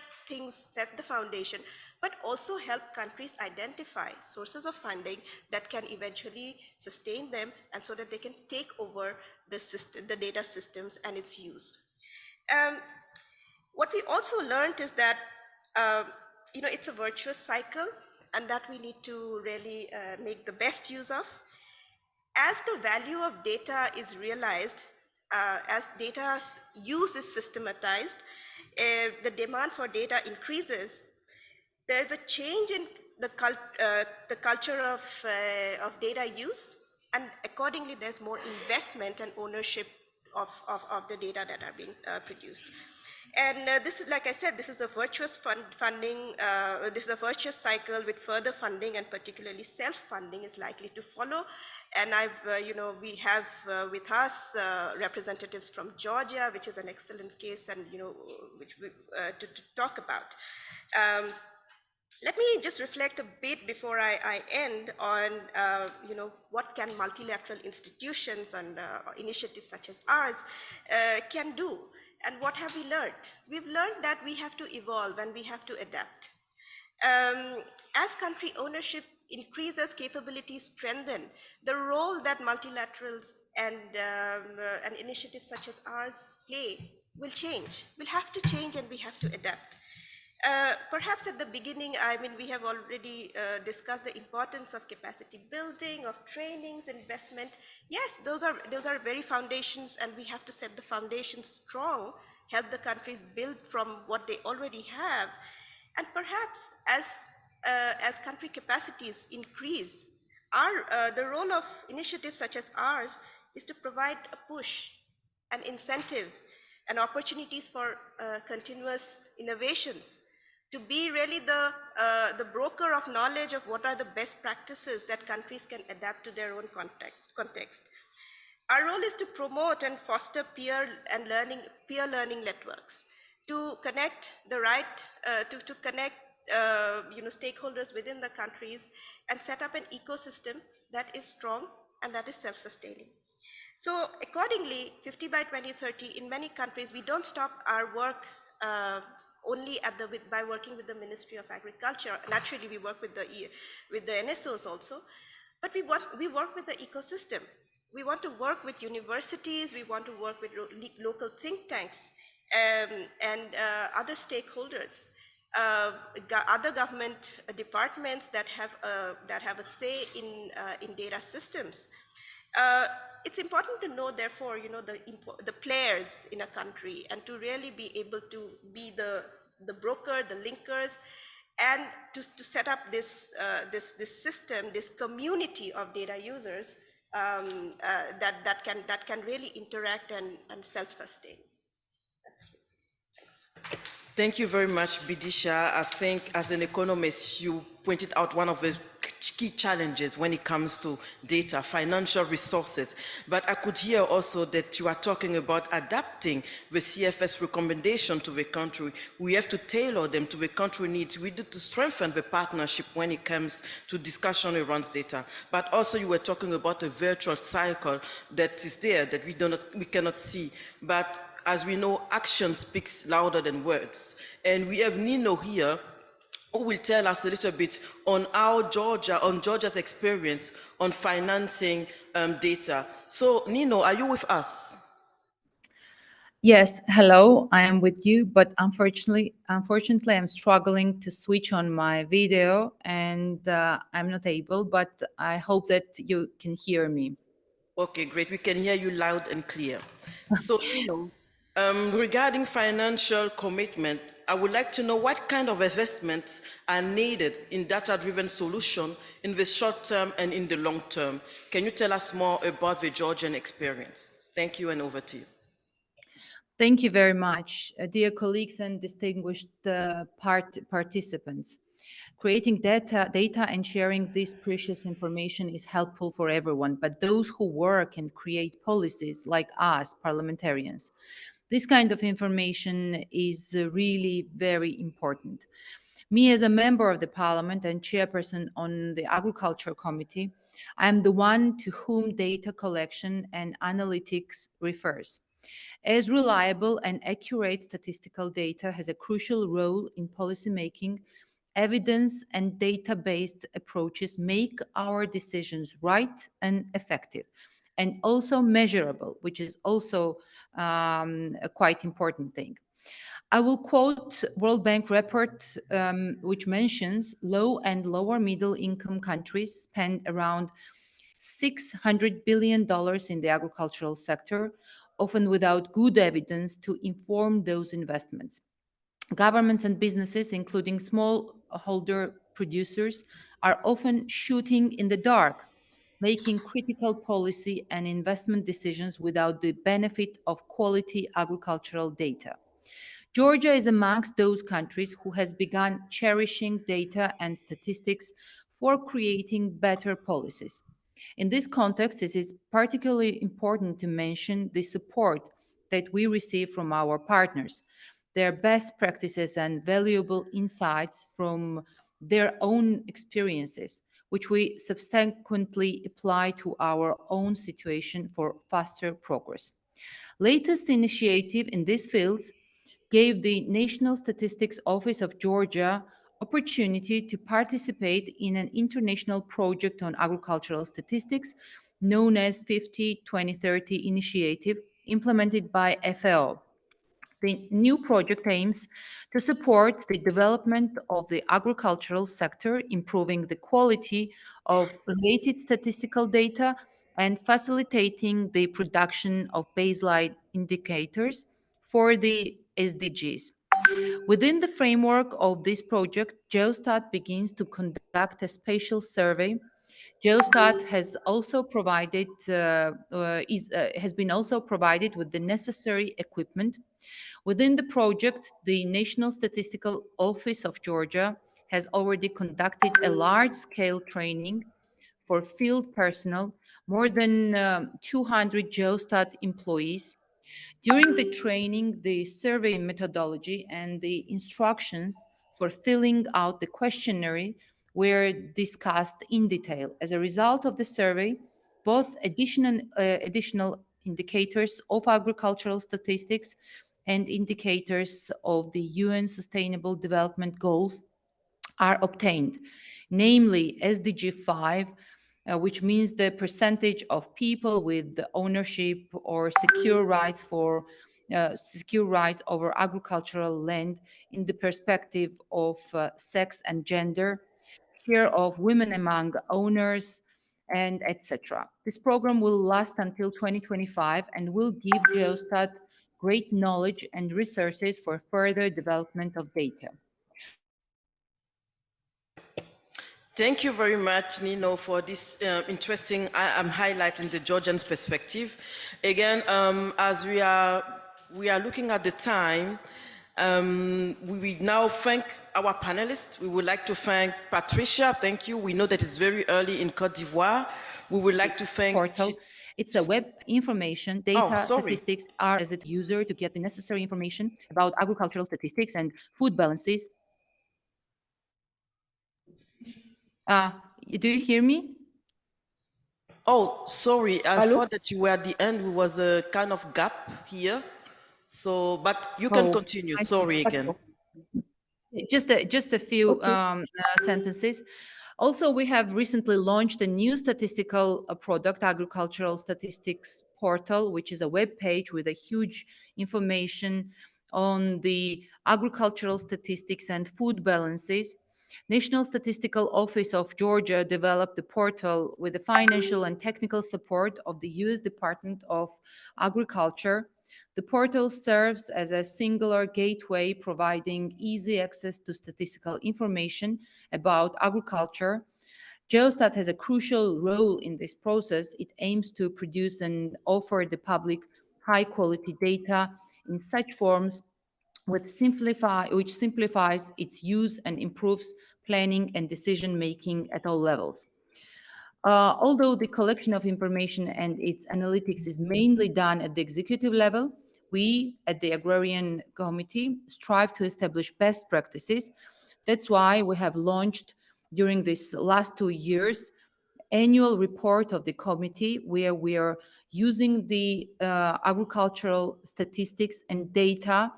G: the foundation, but also help countries identify sources of funding that can eventually sustain them, and so that they can take over the system, the data systems and its use. What we also learned is that it's a virtuous cycle, and that we need to really make the best use of. As the value of data is realized, as data use is systematized, the demand for data increases. There's a change in the culture of data use, and accordingly there's more investment and ownership of the data that are being produced. And this is, like I said, this is a virtuous funding, this is a virtuous cycle with further funding, and particularly self-funding is likely to follow. And we have with us representatives from Georgia, which is an excellent case, and which we to talk about. Let me just reflect a bit before I end on what can multilateral institutions and initiatives such as ours can do. And what have we learned? We've learned that we have to evolve and we have to adapt. As country ownership increases, capabilities strengthen, the role that multilaterals and initiatives such as ours play will change. We'll have to change, and we have to adapt. Perhaps at the beginning, we have already discussed the importance of capacity building, of trainings, investment. Yes, those are very foundations, and we have to set the foundations strong, help the countries build from what they already have. And perhaps as country capacities increase, the role of initiatives such as ours is to provide a push, an incentive, and opportunities for continuous innovations, to be really the broker of knowledge of what are the best practices that countries can adapt to their own context. Our role is to promote and foster peer learning networks, to connect to connect stakeholders within the countries, and set up an ecosystem that is strong and that is self-sustaining. So accordingly, 50 by 2030, in many countries, we don't stop our work only by working with the Ministry of Agriculture. Naturally, we work with the NSOs also. But we work with the ecosystem. We want to work with universities, we want to work with local think tanks and other stakeholders, other government departments that have a say in data systems. It's important to know, therefore, the players in a country, and to really be able to be the broker, the linkers, and to set up this system, this community of data users that can really interact and self-sustain.
A: Thank you very much, Bidisha. I think as an economist, you pointed out one of the key challenges when it comes to data, financial resources. But I could hear also that you are talking about adapting the CFS recommendation to the country. We have to tailor them to the country needs. We need to strengthen the partnership when it comes to discussion around data. But also you were talking about a virtual cycle that is there that we cannot see. But as we know, action speaks louder than words. And we have Nino here, who will tell us a little bit on Georgia's experience on financing data. So Nino, are you with us?
H: Yes, hello, I am with you, but unfortunately, I'm struggling to switch on my video and I'm not able, but I hope that you can hear me.
A: Okay, great. We can hear you loud and clear. So, Nino, regarding financial commitment, I would like to know what kind of investments are needed in data-driven solution in the short term and in the long term. Can you tell us more about the Georgian experience? Thank you, and over to you.
H: Thank you very much, dear colleagues and distinguished participants. Creating data and sharing this precious information is helpful for everyone, but those who work and create policies like us, parliamentarians, this kind of information is really very important. Me, as a member of the parliament and chairperson on the Agriculture Committee, I am the one to whom data collection and analytics refers. As reliable and accurate statistical data has a crucial role in policymaking, evidence and data-based approaches make our decisions right and effective, and also measurable, which is also a quite important thing. I will quote World Bank report, which mentions low and lower middle income countries spend around $600 billion in the agricultural sector, often without good evidence to inform those investments. Governments and businesses, including smallholder producers, are often shooting in the dark, making critical policy and investment decisions without the benefit of quality agricultural data. Georgia is amongst those countries who has begun cherishing data and statistics for creating better policies. In this context, it is particularly important to mention the support that we receive from our partners, their best practices and valuable insights from their own experiences, which we subsequently apply to our own situation for faster progress. Latest initiative in these fields gave the National Statistics Office of Georgia opportunity to participate in an international project on agricultural statistics known as 50-2030 initiative implemented by FAO. The new project aims to support the development of the agricultural sector, improving the quality of related statistical data and facilitating the production of baseline indicators for the SDGs. Within the framework of this project, Geostat begins to conduct a spatial survey. Geostat has also been also provided with the necessary equipment. Within the project, the National Statistical Office of Georgia has already conducted a large-scale training for field personnel, more than 200 Geostat employees. During the training, the survey methodology and the instructions for filling out the questionnaire were discussed in detail. As a result of the survey, both additional indicators of agricultural statistics and indicators of the UN Sustainable Development Goals are obtained, namely SDG 5, which means the percentage of people with the ownership or secure rights over agricultural land in the perspective of sex and gender, share of women among owners, and etc. This program will last until 2025 and will give Geostat great knowledge and resources for further development of data.
A: Thank you very much, Nino, for this interesting highlight in the Georgian's perspective. Again, as we are looking at the time, we will now thank our panelists. We would like to thank Patricia. Thank you. We know that it's very early in Côte d'Ivoire. We would like to thank...
H: Portal. It's a web information, data, statistics are as a user to get the necessary information about agricultural statistics and food balances. Do you hear me?
A: Oh, sorry. I thought that you were at the end. There was a kind of gap here. So, but you can continue. Sorry again.
H: Just a few sentences. Also, we have recently launched a new statistical product, Agricultural Statistics Portal, which is a web page with a huge information on the agricultural statistics and food balances. National Statistical Office of Georgia developed the portal with the financial and technical support of the U.S. Department of Agriculture. The portal serves as a singular gateway, providing easy access to statistical information about agriculture. Geostat has a crucial role in this process. It aims to produce and offer the public high-quality data in such forms which simplifies its use and improves planning and decision-making at all levels. Although the collection of information and its analytics is mainly done at the executive level, we at the Agrarian Committee strive to establish best practices. That's why we have launched during these last 2 years annual report of the committee where we are using the agricultural statistics and data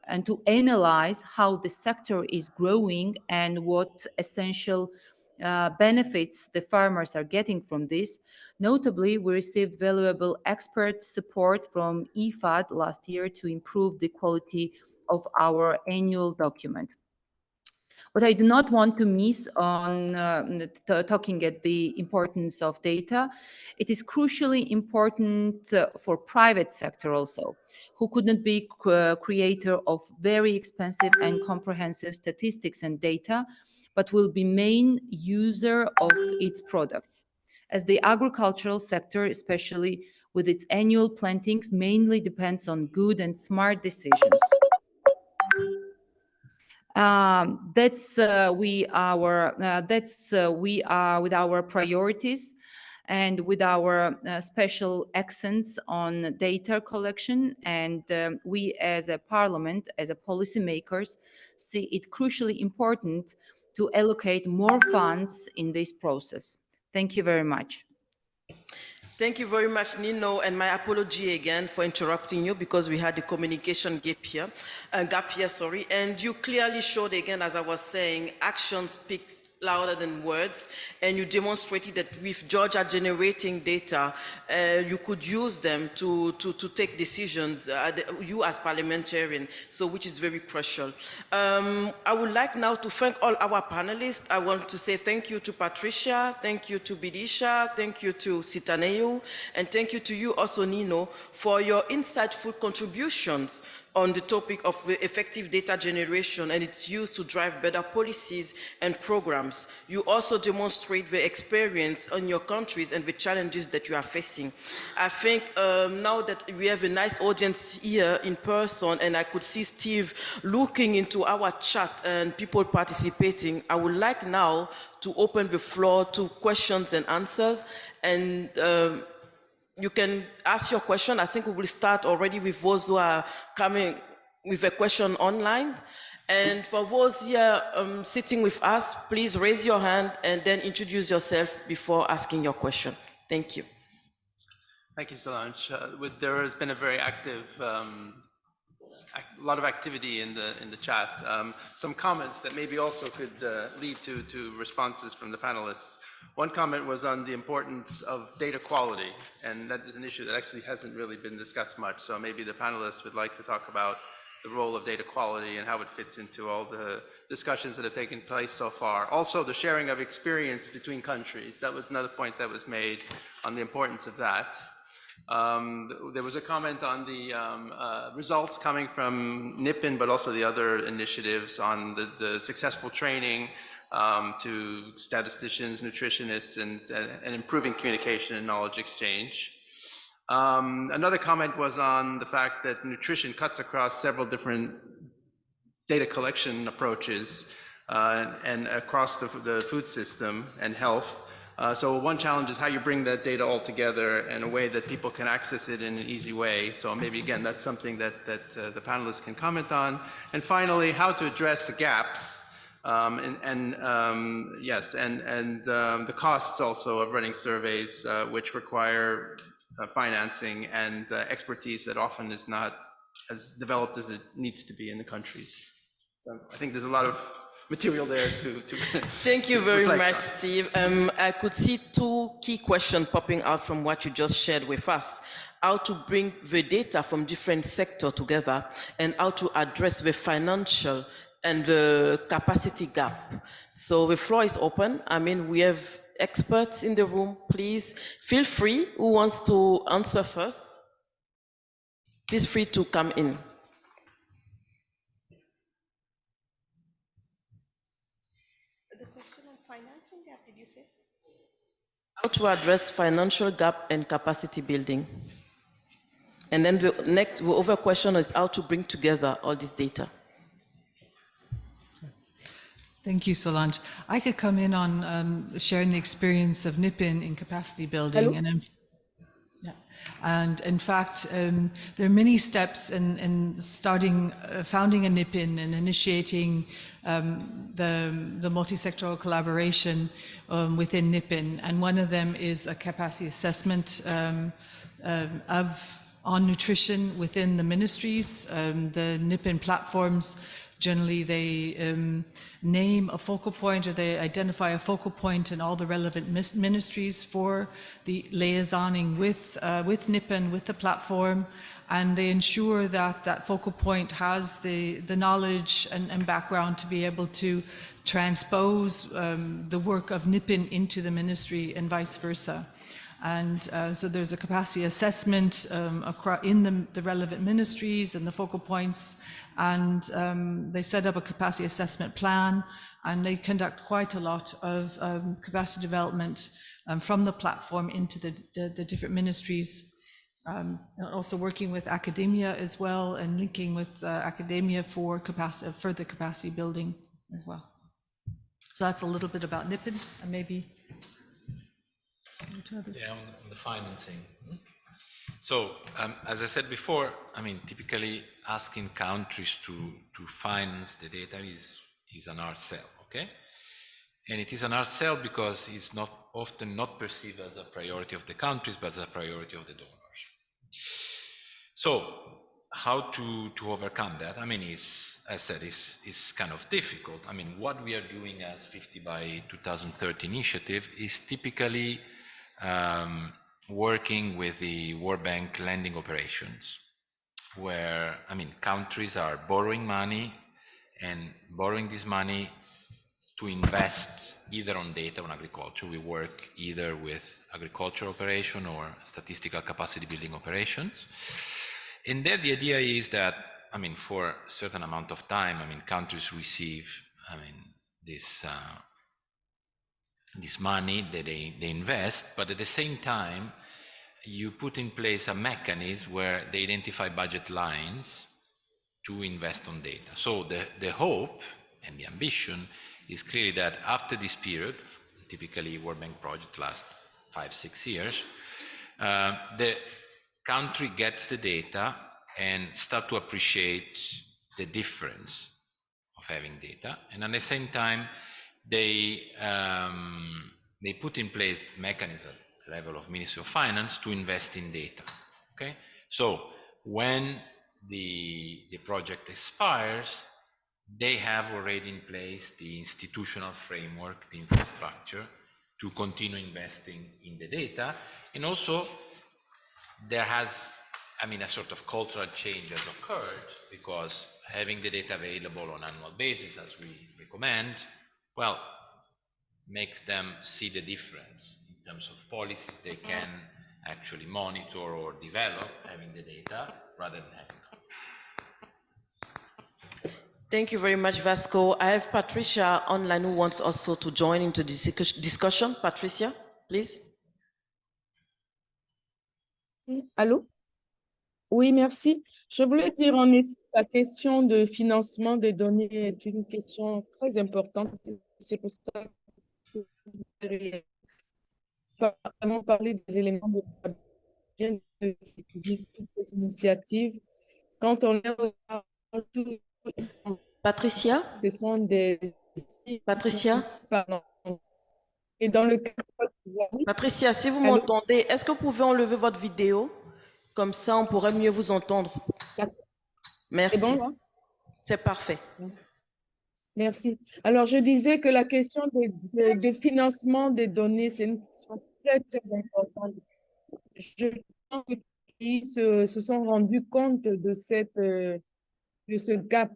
H: and to analyze how the sector is growing and what essential benefits the farmers are getting from this. Notably, we received valuable expert support from IFAD last year to improve the quality of our annual document. What I do not want to miss on talking at the importance of data, it is crucially important for private sector also, who couldn't be creator of very expensive and comprehensive statistics and data, but will be main user of its products. As the agricultural sector, especially with its annual plantings, mainly depends on good and smart decisions. That's we are with our priorities and with our special accents on data collection, and we as a parliament, as a policymakers, see it crucially important to allocate more funds in this process. Thank you very much.
A: Thank you very much, Nino, and my apology again for interrupting you because we had a communication gap here, and you clearly showed again, as I was saying, action speaks louder than words, and you demonstrated that with Georgia generating data, you could use them to take decisions, you as parliamentarian, so which is very crucial. I would like now to thank all our panelists. I want to say thank you to Patricia, thank you to Bidisha, thank you to Sitaneo, and thank you to you also, Nino, for your insightful contributions on the topic of effective data generation and its use to drive better policies and programs. You also demonstrate the experience on your countries and the challenges that you are facing. I think now that we have a nice audience here in person and I could see Steve looking into our chat and people participating, I would like now to open the floor to questions and answers, and you can ask your question. I think we will start already with those who are coming with a question online. And for those here sitting with us, please raise your hand and then introduce yourself before asking your question. Thank you.
I: Thank you, Solange. There has been a very active, a lot of activity in the chat. Some comments that maybe also could lead to responses from the panelists. One comment was on the importance of data quality, and that is an issue that actually hasn't really been discussed much, so maybe the panelists would like to talk about the role of data quality and how it fits into all the discussions that have taken place so far. Also, the sharing of experience between countries. That was another point that was made on the importance of that. There was a comment on the results coming from NIPN, but also the other initiatives on the successful training to statisticians, nutritionists, and improving communication and knowledge exchange. Another comment was on the fact that nutrition cuts across several different data collection approaches and across the food system and health. So one challenge is how you bring that data all together in a way that people can access it in an easy way. So maybe again, that's something that the panelists can comment on. And finally, how to address the gaps the costs also of running surveys, which require financing and expertise that often is not as developed as it needs to be in the countries. So I think there's a lot of material there to
A: Thank you very much,
I: on.
A: Steve. I could see two key questions popping out from what you just shared with us. How to bring the data from different sectors together and how to address the financial and the capacity gap. So the floor is open. I mean, we have experts in the room. Please feel free. Who wants to answer first? Please free to come in.
G: The question on financing gap, did you say?
A: How to address financial gap and capacity building. And then the other question is how to bring together all this data.
C: Thank you, Solange. I could come in on sharing the experience of NIPN in capacity building.
E: Hello?
C: And in fact, there are many steps in starting, founding a NIPN and initiating the multisectoral collaboration within NIPN. And one of them is a capacity assessment on nutrition within the ministries. The NIPN platforms, generally they name a focal point, or they identify a focal point in all the relevant ministries for the liaisoning with NIPN, with the platform, and they ensure that that focal point has the knowledge and background to be able to transpose the work of NIPN into the ministry and vice versa. And so there's a capacity assessment in the relevant ministries and the focal points, and they set up a capacity assessment plan, and they conduct quite a lot of capacity development from the platform into the different ministries, also working with academia as well, and linking with academia for further capacity building as well. So that's a little bit about NIPN, and maybe
D: yeah, on the financing. So, as I said before, I mean, typically asking countries to finance the data is an hard sell, okay? And it is an hard sell because it's often not perceived as a priority of the countries, but as a priority of the donors. So, how to overcome that? I mean, as I said, is kind of difficult. I mean, what we are doing as 50 by 2030 initiative is typically working with the World Bank lending operations, where, I mean, countries are borrowing money and borrowing this money to invest either on data or on agriculture. We work either with agriculture operation or statistical capacity building operations. And there the idea is that, I mean, for a certain amount of time, I mean, countries receive, I mean, this money that they invest, but at the same time, you put in place a mechanism where they identify budget lines to invest on data. So the hope and the ambition is clearly that after this period, typically World Bank project lasts 5-6 years, the country gets the data and start to appreciate the difference of having data, and at the same time, they put in place mechanism level of Ministry of Finance to invest in data. Okay, so when the project expires, they have already in place the institutional framework, the infrastructure to continue investing in the data. And also, there has, a sort of cultural change has occurred, because having the data available on an annual basis, as we recommend, well, makes them see the difference in terms of policies they can actually monitor or develop having the data rather than having.
A: Thank you very much, Vasco. I have Patricia online who wants also to join into the discussion. Patricia, please.
E: Allô? Oui, merci. Je voulais dire en effet, la question de financement des données est une question très importante. C'est pour ça que je voudrais vraiment parler des éléments de toutes les initiatives. Quand on est
A: Patricia?
E: ce sont des...
A: Patricia?
E: Pardon. Et dans le cas...
A: Patricia, si vous
E: Allô?
A: m'entendez, est-ce que vous pouvez enlever votre vidéo? Comme ça, on pourrait mieux vous entendre. Merci.
E: C'est bon, là?
A: C'est parfait.
E: Merci. Alors, je disais que la question de financement des données, c'est une question très, très importante. Je pense que les pays se sont rendus compte de ce gap.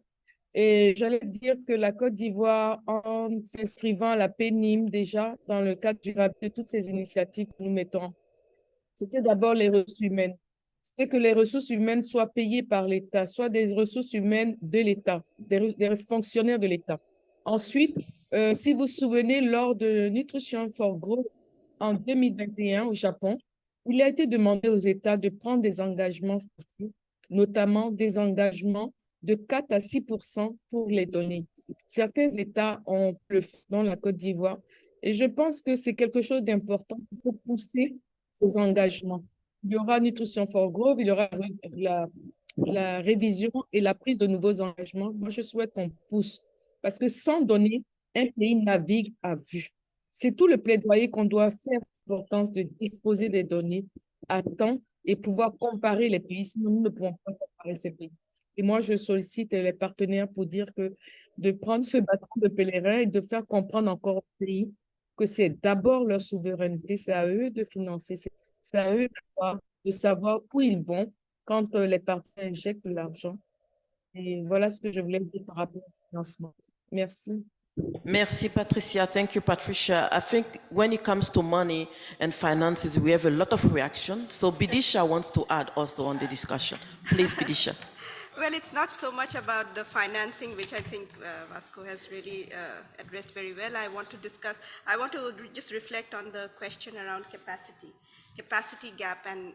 E: Et j'allais dire que la Côte d'Ivoire, en s'inscrivant à la PNIM déjà, dans le cadre de toutes ces initiatives que nous mettons, c'était d'abord les ressources humaines. C'était que les ressources humaines soient payées par l'État, soit des ressources humaines de l'État, des fonctionnaires de l'État. Ensuite, si vous vous souvenez, lors de Nutrition for Growth en 2021 au Japon, il a été demandé aux États de prendre des engagements forcés, notamment des engagements de 4 à 6% pour les données. Certains États ont le fait dans la Côte d'Ivoire et je pense que c'est quelque chose d'important. Il faut pousser ces engagements. Il y aura Nutrition for Growth, il y aura la révision et la prise de nouveaux engagements. Moi, je souhaite qu'on pousse parce que sans données, un pays navigue à vue. C'est tout le plaidoyer qu'on doit faire, l'importance de disposer des données à temps et pouvoir comparer les pays. Sinon, nous ne pouvons pas comparer ces pays. Et moi, je sollicite les partenaires pour dire que de prendre ce bâton de pèlerin et de faire comprendre encore aux pays que c'est d'abord leur souveraineté, c'est à eux de financer, c'est à eux de savoir où ils vont quand les partenaires injectent de l'argent. Et voilà ce que je voulais dire par rapport au financement. Merci.
A: Merci, Patricia. Thank you, Patricia. I think when it comes to money and finances, we have a lot of reaction. So Bidisha wants to add also on the discussion. Please, Bidisha.
G: Well, it's not so much about the financing, which I think Vasco has really addressed very well. I want to just reflect on the question around capacity gap. And,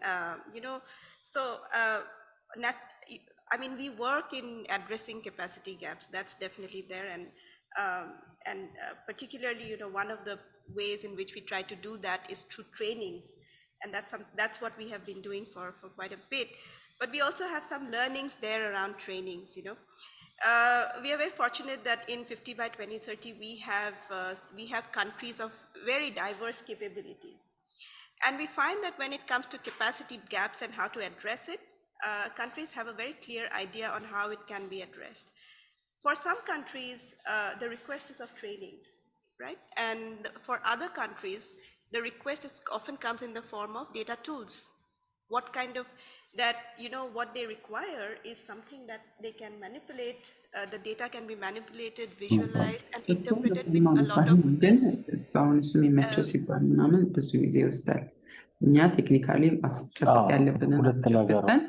G: we work in addressing capacity gaps. That's definitely there. And particularly, one of the ways in which we try to do that is through trainings. And that's what we have been doing for quite a bit. But we also have some learnings there around trainings, We are very fortunate that in 50 by 2030, we have countries of very diverse capabilities. And we find that when it comes to capacity gaps and how to address it, countries have a very clear idea on how it can be addressed. For some countries, the request is of trainings, right? And for other countries, the request often comes in the form of data tools. What kind of what they require is something that they can manipulate. The data can be manipulated, visualized, and interpreted with a lot of
J: እኛ ቴክኒካሊ ማስጨበጥ ያለብንን አስጨበጠን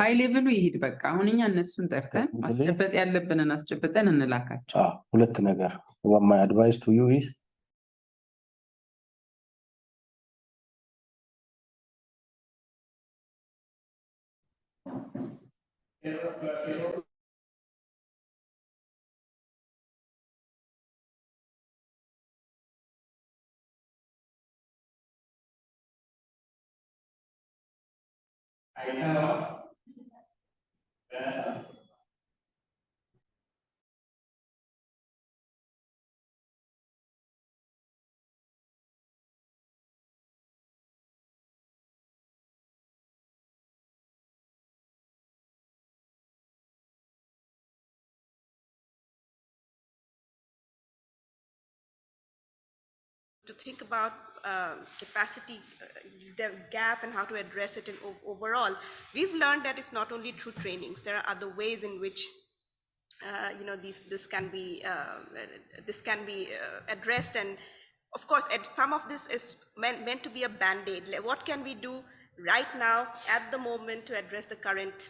J: ሃይ ሌቭሉ ይሄድ በቃ አሁን እኛ እነሱን ጠርተን ማስጨበጥ ያለብንን አስጨበጠን እንላካቸው
K: ሁለት ነገር what my advice to you is I know.
G: to think about capacity the gap and how to address it in overall, we've learned that it's not only through trainings. There are other ways in which this can be addressed, and of course, some of this is meant to be a band-aid. What can we do right now at the moment to address the current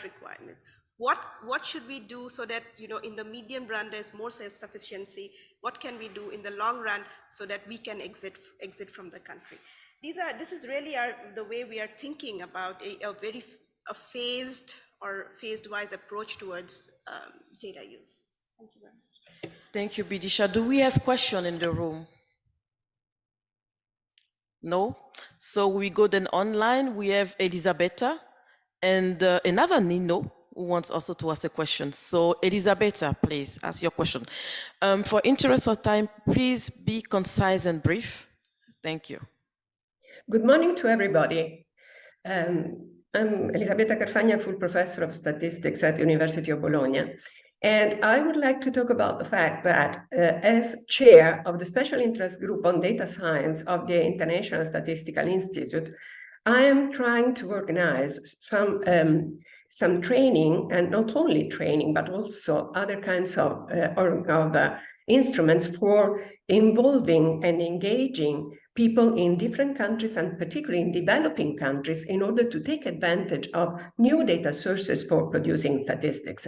G: requirements? What should we do so that in the medium run there's more self-sufficiency? What can we do in the long run so that we can exit from the country? This is really the way we are thinking about a phased or phased-wise approach towards data use. Thank you very much.
A: Thank you, Bidisha. Do we have questions in the room? No? So we go then online. We have Elisabetta and another Nino who wants also to ask a question. So Elisabetta, please ask your question. For interest of time, please be concise and brief. Thank you.
L: Good morning to everybody. I'm Elisabetta Carfagna, full professor of statistics at the University of Bologna. And I would like to talk about the fact that as chair of the Special Interest Group on Data Science of the International Statistical Institute, I am trying to organize some training, and not only training, but also other kinds of instruments for involving and engaging people in different countries, and particularly in developing countries, in order to take advantage of new data sources for producing statistics.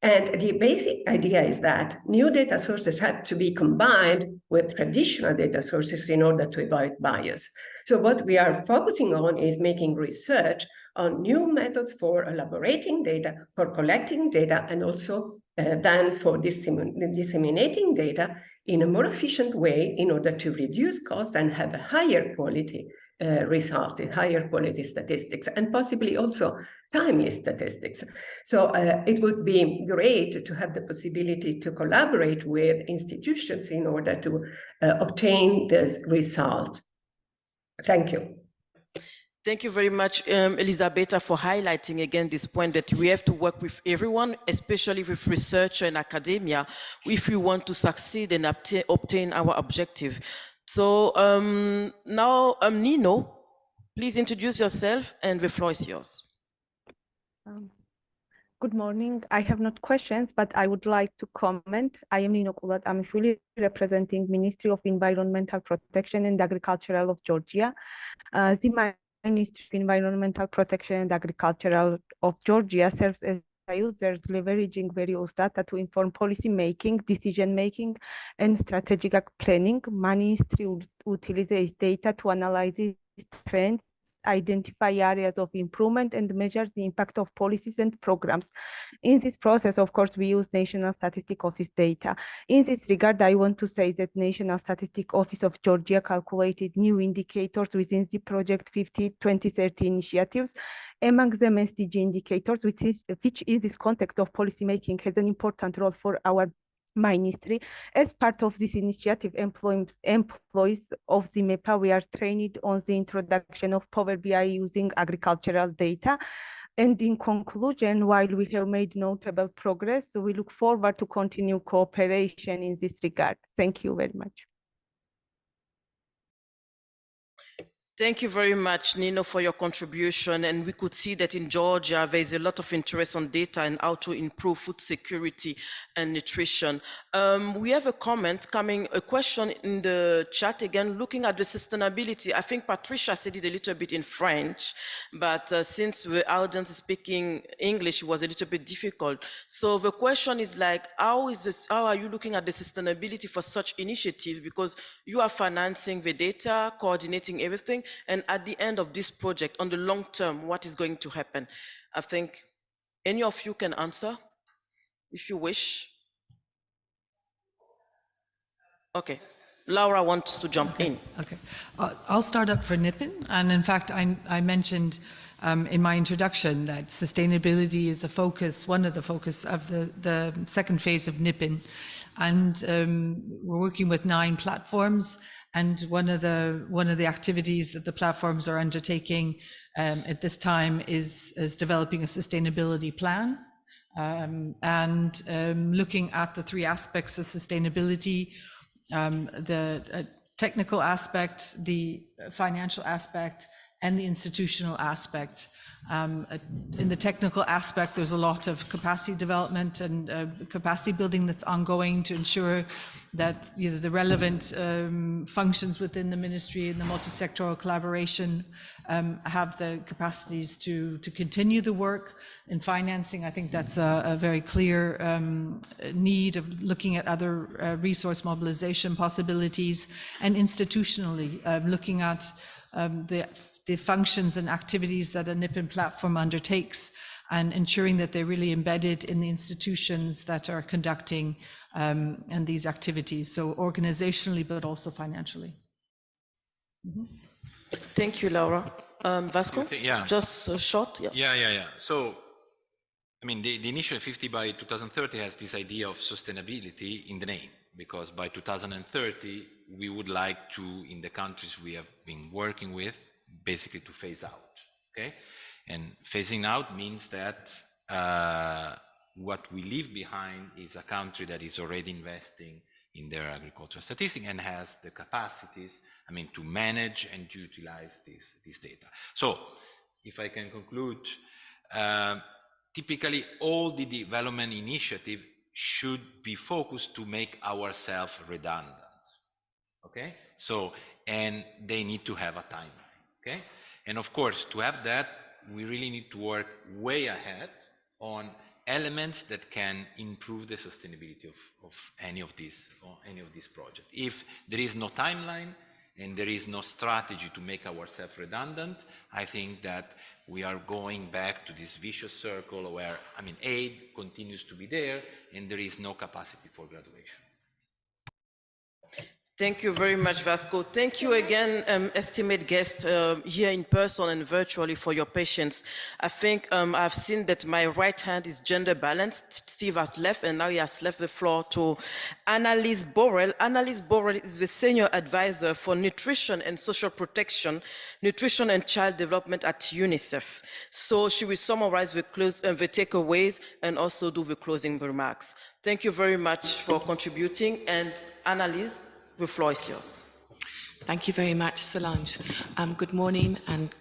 L: And the basic idea is that new data sources have to be combined with traditional data sources in order to avoid bias. So what we are focusing on is making research on new methods for elaborating data, for collecting data, and also then for disseminating data in a more efficient way in order to reduce costs and have a higher quality result, higher quality statistics, and possibly also timely statistics. So it would be great to have the possibility to collaborate with institutions in order to obtain this result. Thank you.
A: Thank you very much, Elisabetta, for highlighting again this point that we have to work with everyone, especially with research and academia, if we want to succeed and obtain our objective. So now, Nino, please introduce yourself and the floor is yours.
M: Good morning. I have not questions, but I would like to comment. I am Nino Kulat. I'm fully representing Ministry of Environmental Protection and Agricultural of Georgia. The Ministry of Environmental Protection and Agricultural of Georgia serves as users leveraging various data to inform policy making, decision making, and strategic planning. Ministry utilizes data to analyze trends, identify areas of improvement, and measure the impact of policies and programs. In this process, of course, we use National Statistics Office data. In this regard, I want to say that National Statistics Office of Georgia calculated new indicators within the Project 50-2030 initiatives. Among them, SDG indicators, which in this context of policymaking has an important role for our ministry. As part of this initiative, employees of the MEPA, we are trained on the introduction of Power BI using agricultural data. And in conclusion, while we have made notable progress, we look forward to continue cooperation in this regard. Thank you very much.
A: Thank you very much, Nino, for your contribution. And we could see that in Georgia, there is a lot of interest on data and how to improve food security and nutrition. We have a question in the chat again, looking at the sustainability. I think Patricia said it a little bit in French, but since the audience is speaking English, it was a little bit difficult. So the question is like, how are you looking at the sustainability for such initiatives? Because you are financing the data, coordinating everything. And at the end of this project, on the long term, what is going to happen? I think any of you can answer, if you wish. Okay, Laura wants to jump in.
C: Okay, I'll start up for NIPN. And in fact, I mentioned in my introduction that sustainability is a focus, one of the focus of the second phase of NIPN. And we're working with 9 platforms. And one of the activities that the platforms are undertaking at this time is developing a sustainability plan and looking at the 3 aspects of sustainability, technical aspect, the financial aspect, and the institutional aspect. In the technical aspect, there's a lot of capacity development and capacity building that's ongoing to ensure that the relevant functions within the ministry and the multisectoral collaboration have the capacities to continue the work. In financing, I think that's a very clear need of looking at other resource mobilization possibilities, and institutionally looking at the functions and activities that a NIPN platform undertakes and ensuring that they're really embedded in the institutions that are conducting and these activities, so organizationally but also financially.
A: Thank you, Laura. Vasco,
D: yeah.
A: just short.
D: Yeah. So, I mean, the initiative 50 by 2030 has this idea of sustainability in the name, because by 2030, we would like to, in the countries we have been working with, basically to phase out, okay? And phasing out means that what we leave behind is a country that is already investing in their agricultural statistics and has the capacities, I mean, to manage and to utilize this data. So, if I can conclude, typically all the development initiative should be focused to make ourselves redundant, okay? So, and they need to have a timeline, okay? And of course, to have that, we really need to work way ahead on elements that can improve the sustainability of any of these projects. If there is no timeline and there is no strategy to make ourselves redundant, I think that we are going back to this vicious circle where, I mean, aid continues to be there and there is no capacity for graduation.
A: Thank you very much, Vasco. Thank you again, esteemed guests here in person and virtually, for your patience. I think I've seen that my right hand is gender balanced. Steve has left, and now he has left the floor to Annalise Borrell. Annalise Borrell is the Senior Advisor for Nutrition and Social Protection, Nutrition and Child Development at UNICEF. So she will summarize the takeaways and also do the closing remarks. Thank you very much for contributing, and Annalise, the floor is yours.
N: Thank you very much, Solange. Good morning, and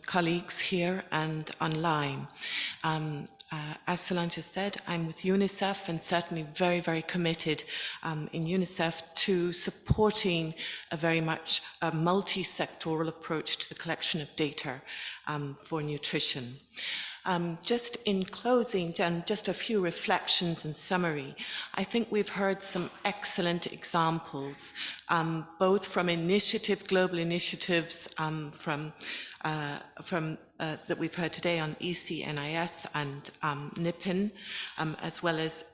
N: colleagues here and online. As Solange has said, I'm with UNICEF and certainly very, very committed in UNICEF to supporting a very much a multi-sectoral approach to the collection of data for nutrition. Just in closing, and just a few reflections and summary, I think we've heard some excellent examples, both from global initiatives that we've heard today on EC-NIS and NIPN, as well as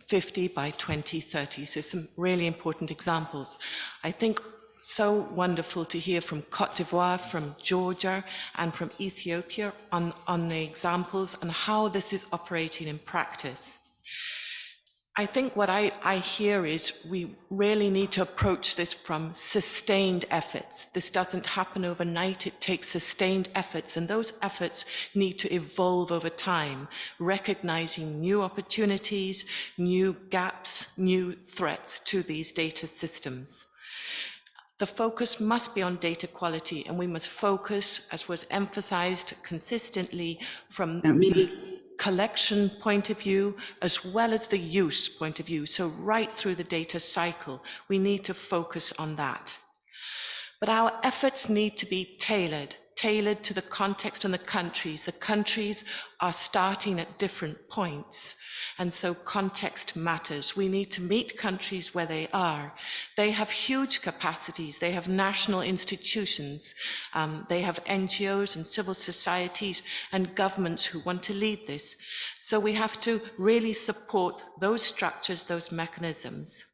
N: 50 by 2030. So some really important examples. I think so wonderful to hear from Côte d'Ivoire, from Georgia, and from Ethiopia on the examples and how this is operating in practice. I think what I hear is we really need to approach this from sustained efforts. This doesn't happen overnight, it takes sustained efforts, and those efforts need to evolve over time, recognizing new opportunities, new gaps, new threats to these data systems. The focus must be on data quality, and we must focus, as was emphasized consistently, from the collection point of view, as well as the use point of view. So right through the data cycle, we need to focus on that. But our efforts need to be tailored to the context and the countries. The countries are starting at different points, and so context matters. We need to meet countries where they are. They have huge capacities. They have national institutions. They have NGOs and civil societies and governments who want to lead this. So we have to really support those structures, those mechanisms.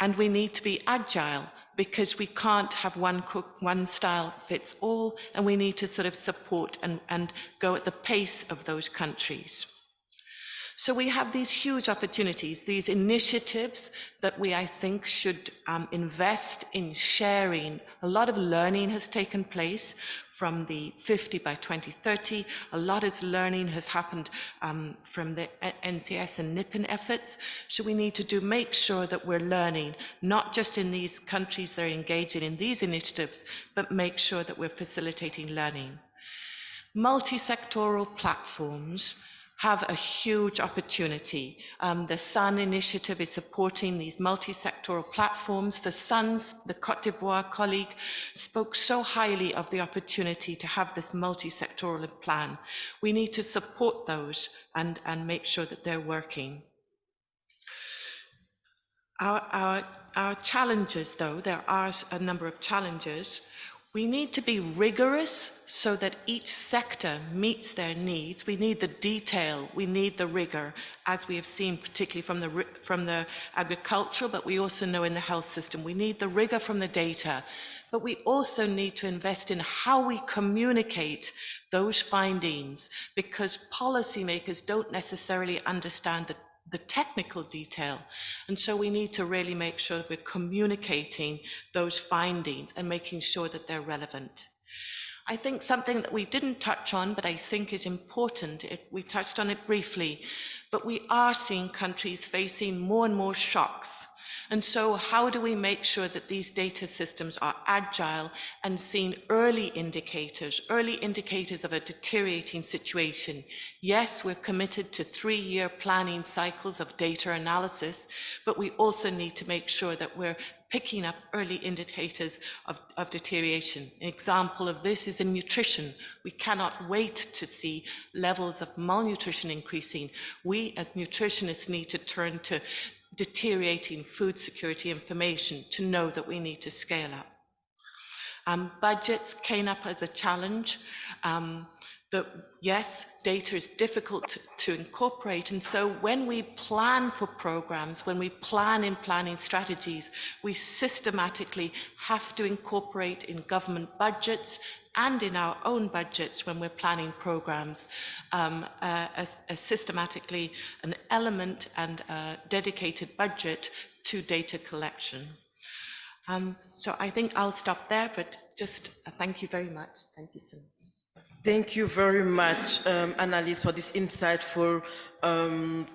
N: And we need to be agile, because we can't have one style fits all, and we need to sort of support and go at the pace of those countries. So we have these huge opportunities, these initiatives that we, I think, should invest in sharing. A lot of learning has taken place from the 50 by 2030. A lot of learning has happened from the NCS and NIPN efforts. So we need to make sure that we're learning, not just in these countries that are engaging in these initiatives, but make sure that we're facilitating learning. Multisectoral platforms have a huge opportunity. The SUN initiative is supporting these multisectoral platforms. The SUN's, the Côte d'Ivoire colleague, spoke so highly of the opportunity to have this multisectoral plan. We need to support those and make sure that they're working. Our challenges, though, there are a number of challenges. We need to be rigorous so that each sector meets their needs. We need the detail, we need the rigor, as we have seen particularly from the agricultural, but we also know in the health system. We need the rigor from the data, but we also need to invest in how we communicate those findings, because policymakers don't necessarily understand the technical detail. And so we need to really make sure that we're communicating those findings and making sure that they're relevant. I think something that we didn't touch on, but I think is important, we touched on it briefly, but we are seeing countries facing more and more shocks. And so how do we make sure that these data systems are agile and seeing early indicators of a deteriorating situation? Yes, we're committed to 3-year planning cycles of data analysis, but we also need to make sure that we're picking up early indicators of deterioration. An example of this is in nutrition. We cannot wait to see levels of malnutrition increasing. We as nutritionists need to turn to deteriorating food security information to know that we need to scale up. Budgets came up as a challenge. Yes, data is difficult to incorporate, and so when we plan for programs, when we plan in planning strategies, we systematically have to incorporate in government budgets and in our own budgets when we're planning programs, systematically an element and a dedicated budget to data collection. So I think I'll stop there, but just thank you very much. Thank you so much.
A: Thank you very much, Annalise, for this insightful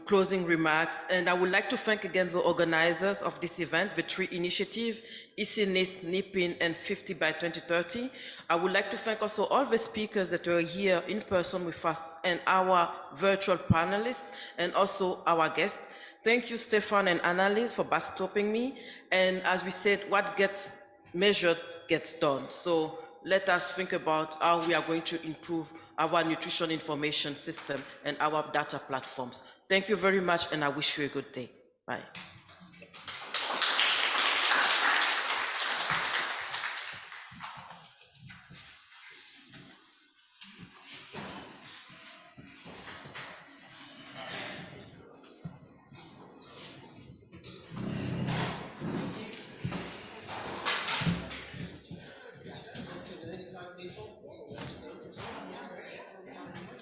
A: closing remarks. And I would like to thank again the organizers of this event, the 3 initiatives, EC-NIS, NIPN, and 50 by 2030. I would like to thank also all the speakers that were here in person with us and our virtual panelists and also our guests. Thank you, Stefan and Annalise, for backstopping me. And as we said, what gets measured gets done. So let us think about how we are going to improve our nutrition information system and our data platforms. Thank you very much, and I wish you a good day. Bye.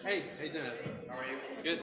I: Hey, how you doing? How are you? Good.